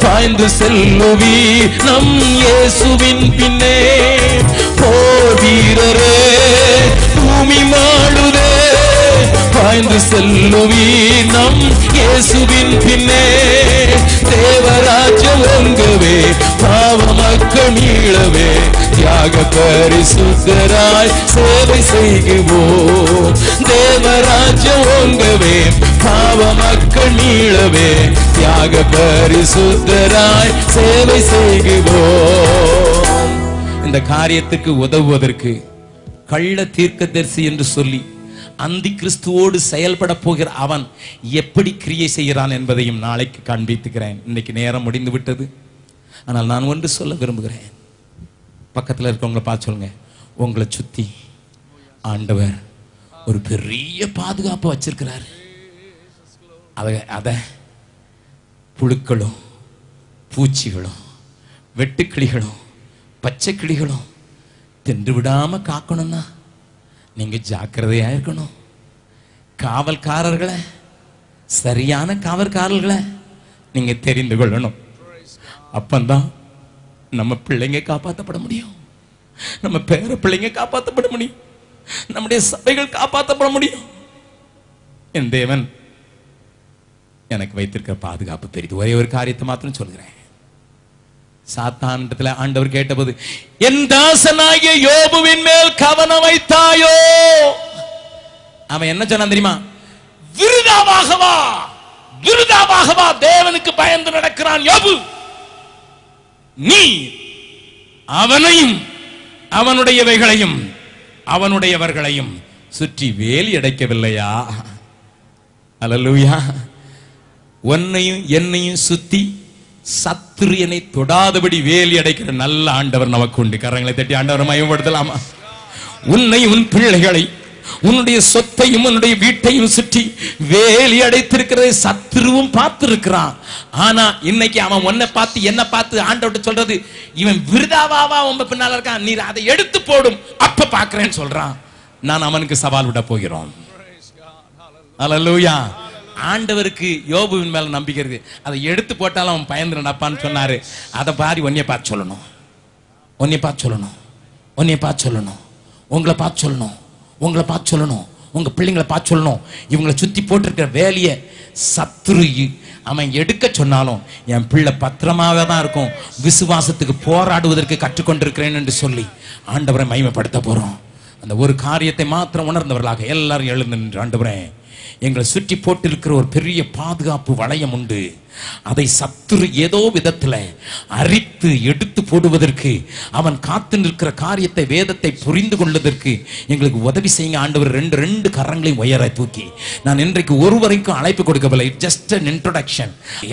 பாய்ந்து செல்லுவி நம் இயேசுவின் பின்னே. போவீரரே பூமி மாளுதே, பாய்ந்து செல்லுவி நம் இயேசுவின் பின்னே. தேவராஜ்யம் ஓங்கவே, பாவ மக்கள் மீளவே, தியாக பரிசுத்தராய் சேவை செய்கிறோம். தேவராஜ்யம் ஓங்கவே, பாவ மக்கள் மீளவே, தியாக பரிசுத்தராய் சேவை செய்கிறோம். இந்த காரியத்துக்கு உதவுவதற்கு கள்ள தீர்க்கதரிசி என்று சொல்லி அந்தி கிறிஸ்துவோடு செயல்பட போகிற அவன் எப்படி கிரியை செய்கிறான் என்பதையும் நாளைக்கு காண்பித்துக்கிறேன். இன்னைக்கு நேரம் முடிந்து விட்டது. ஆனால் நான் ஒன்று சொல்ல விரும்புகிறேன். பக்கத்தில் இருக்கவங்களை பார்த்து சொல்லுங்க, உங்களை சுத்தி ஆண்டவர் ஒரு பெரிய பாதுகாப்பு வச்சிருக்கிறார். அத புழுக்களும் பூச்சிகளும் வெட்டுக்கிளிகளும் பச்சை கிளிகளும் தின்று விடாம காக்கணும்னா நீங்க ஜாக்கிரதையா இருக்கணும். காவல்காரர்களை, சரியான காவல்காரர்களை நீங்க தெரிந்து கொள்ளணும். அப்பந்தான் நம்ம பிள்ளைங்க காப்பாற்றப்பட முடியும், நம்ம பேர பிள்ளைங்க காப்பாற்றப்பட முடியும், நம்முடைய சபைகள் காப்பாற்றப்பட முடியும். என் தேவன் எனக்கு வைத்திருக்கிற பாதுகாப்பு பெரிது. ஒரே ஒரு காரியத்தை மாத்திரம் சொல்கிறேன். சாத்தானிடத்தில் ஆண்டவர் கேட்டபோது, என் தாசனாகிய யோபுவின் கவனம் வைத்தாயோ? அவன் என்ன சொன்னான் தெரியுமா? விருதாவாகவா, விருதாவாகவா தேவனுக்கு பயந்து நடக்கிறான் யோபு. நீ அவனையும் அவனுடையவைகளையும் அவனுடையவர்களையும் சுற்றி வேலி அடைக்கவில்லையா? அல்லேலூயா. உன்னையும் என்னையும் சுத்தி சத்துரு என்னை தொடாதபடி வேலி அடைக்கிற நல்ல ஆண்டவர் நமக்கு உண்டு. கரங்களை தட்டி ஆண்டவரை மகிமைப்படுத்தலாமா? உன்னையும் உன் பிள்ளைகளை உன்னுடைய சொத்தையும் உன்னுடைய வீட்டையும் சுற்றி வேலி அடைத்திருக்கிறதை சத்துருவும் பார்த்திருக்கிறான். ஆனா இன்னைக்கு அவன் உன்னை பார்த்து என்ன பார்த்து ஆண்டவர்ட்ட சொல்றது, இவன் விருதாவாவா உங்க பின்னால இருக்கான், நீ அதை எடுத்து போடும், அப்ப பாக்குறேன்னு சொல்றான். நான் அவனுக்கு சவால் விட போகிறோம். அல்லேலூயா. ஆண்டவருக்கு யோபுவின் மேல நம்பிக்கை இருக்கு. அதை எடுத்து போட்டாலும் அவன் பயந்து நடப்பான்னு சொன்னாரு. அதை பாரி உன்னைய பார்த்து சொல்லணும், உன்னைய பார்த்து சொல்லணும், உன்னைய பார்த்து சொல்லணும், உங்களை பார்த்து சொல்லணும், உங்களை பார்த்து சொல்லணும், உங்க பிள்ளைங்களை பார்த்து சொல்லணும். இவங்களை சுத்தி போட்டிருக்கிற வேலையை சத்துரு அவன் எடுக்க சொன்னாலும் என் பிள்ளை பத்திரமாவே தான் இருக்கும், விசுவாசத்துக்கு போராடுவதற்கு கற்றுக்கொண்டிருக்கிறேன் என்று சொல்லி ஆண்டவரை மகிமைப்படுத்த போறோம். அந்த ஒரு காரியத்தை மாத்திரம் உணர்ந்தவர்களாக எல்லாரும் எழுந்து நின்று, ஆண்டவரே எங்களை சுற்றி போட்டிருக்கிற ஒரு பெரிய பாதுகாப்பு வளையம் உண்டு, அதை சத்துரு ஏதோ விதத்துல அரித்து எடுத்து போடுவதற்கு அவன் காத்து நிற்கிற காரியத்தை வேதத்தை புரிந்து கொள்வதற்கு எங்களுக்கு உதவி செய்யுங்க ஆண்டவர். ரெண்டு கரங்களையும் உயர தூக்கி நான் இன்றைக்கு ஒருவரைக்கும் அழைப்பு கொடுக்கவில்லை, ஜஸ்ட் an introduction.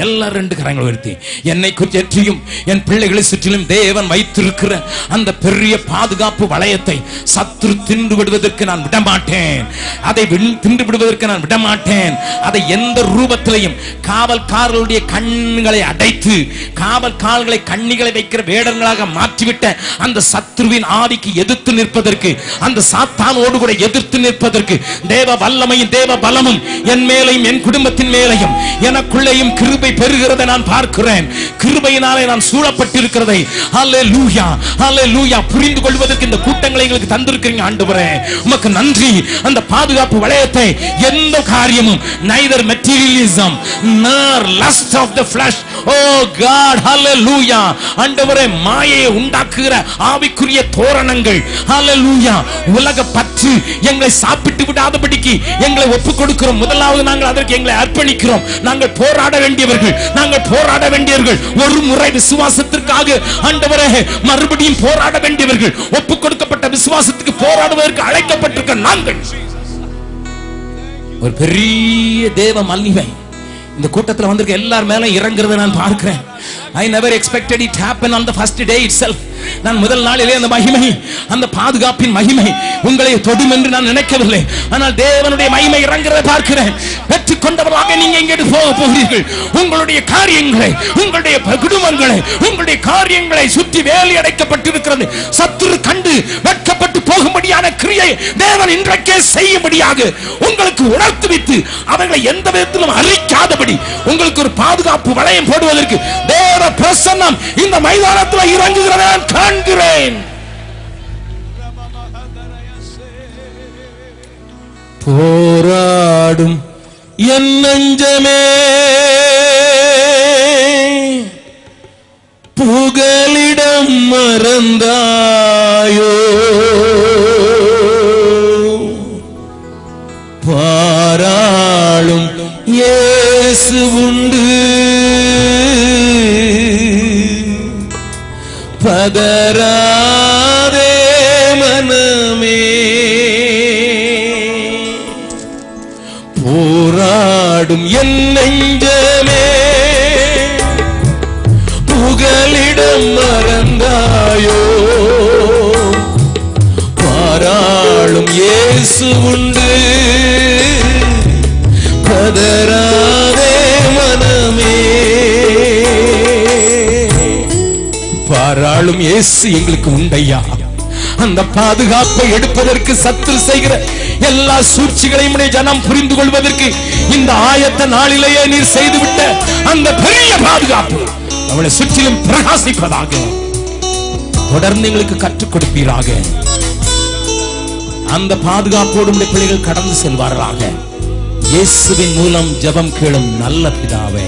எல்லாரும் ரெண்டு கரங்களை உயர்த்தி என்னை சுற்றியும் என் பிள்ளைகளை சுற்றிலும் தேவன் வைத்திருக்கிற அந்த பெரிய பாதுகாப்பு வளையத்தை சத்துரு தின்று விடுவதற்கு நான் விடமாட்டேன், அதை தின்று விடுவதற்கு நான் விடமாட்டேன். அதை எந்த ரூபத்திலையும் காவல்காரர்களுடைய கண்களை அடைத்து காவல்காரர்களை கண்ணிகளை வைக்கிற வேடர்களாக மாற்றிவிட்ட அந்த சத்ருவின் ஆவிக்கு எதிர்த்து நிற்பதற்கு, அந்த சாத்தானோடு கூட எதிர்த்து நிற்பதற்கு தேவ வல்லமையும் தேவ பலமும் என் மேலையும் என் குடும்பத்தின் மேலையும் எனக்குள்ளேயும் கிருபை பெறுகிறதை நான் பார்க்கிறேன். கிருபையினாலே நான் சூழப்பட்டிருக்கிறதை ஹல்லேலூயா ஹல்லேலூயா புரிந்து கொள்வதற்கு இந்த கூட்டங்களை எங்களுக்கு தந்திருக்கிறீங்க ஆண்டவரே, உமக்கு நன்றி. அந்த பாதுகாப்பு வளையத்தை எந்த காரியமும் neither materialism nor lust of the flesh, oh God, hallelujah, ஆண்டவரே மாயையை உண்டாக்குகிற ஆவிக்குரிய தோரணங்கள், hallelujah, உலக பற்று எங்களை சாப்பிட்டு விடாதபடிக்கு எங்களை ஒப்புக் கொடுக்கிறோம். முதலாவது நாங்கள் அதற்கு எங்களை அர்ப்பணிக்கிறோம். நாங்கள் போராட வேண்டியவர்கள், நாங்கள் போராட வேண்டியவர்கள், ஒரு முறை விசுவாசத்திற்காக ஆண்டவரே மறுபடியும் போராட வேண்டியவர்கள், ஒப்புக் கொடுக்கப்பட்ட விசுவாசத்துக்கு போராடுவதற்கு அழைக்கப்பட்டிருக்க நாங்கள். ஒரு பெரிய தேவ மகிமை இந்த கூட்டத்தில் வந்திருக்க எல்லார் மேல இறங்குறதை நான் பார்க்கிறேன். I never expected it happen on the first day itself. நான் முதல் நாளிலே அந்த மகிமை, அந்த பாதுகாப்பின் மகிமை உங்களை தொடும் என்று நான் நினைக்கவில்லை. ஆனால் தேவனுடைய மகிமை இறங்குறதை பார்க்கிறேன். பெற்றுக்கொண்டவர்களாக நீங்க எங்கே போக போகிறீர்கள்? உங்களுடைய காரியங்களை, உங்களுடைய குடும்பங்களை, உங்களுடைய காரியங்களை சுற்றி வேலி அடைக்கப்பட்டிருக்கிறது. சத்துரு கண்டு வெட்கப்பட்டு போகும்படியான கிரியை தேவன் இன்றைக்கே செய்யும்படியாக உங்களுக்கு உணர்த்து வைத்து அவர்களை எந்த விதத்திலும் அழிக்காதபடி உங்களுக்கு ஒரு பாதுகாப்பு வளையம் போடுவதற்கு தேவ பிரசன்னம் இந்த மைதானத்தில் இறங்குகிறதை நான் காண்கிறேன். போராடும் என் நெஞ்சமே புகலிடம் மறந்தாயோ, பாராளும் இயேசு உண்டு, பதராதே மனமே, போராடும் என் நெஞ்சமே புகலிடம் மறந்தாயோ, பாராளும் இயேசு உண்டு, பதராதே மனமே. பாராளும் இயேசு எங்களுக்கு உண்டையா. அந்த பாதுகாப்பை எடுப்பதற்கு சத்துரு செய்கிற எல்லா சூழ்ச்சிகளையும் ஜனம் புரிந்து கொள்வதற்கு இந்த ஆயத்த நாளிலேயே நீர் செய்துவிட்ட அந்த பெரிய பாதுகாப்பு அவளை சுற்றிலும் பிரகாசிப்பதாக தொடர்ந்து எங்களுக்கு கற்றுக் கொடுப்பீராக. அந்த பாதுகாப்போடு பிள்ளைகள் கடந்து செல்வார்களாக. இயேசுவின் மூலம் ஜெபம் கேளும் நல்ல பிதாவே.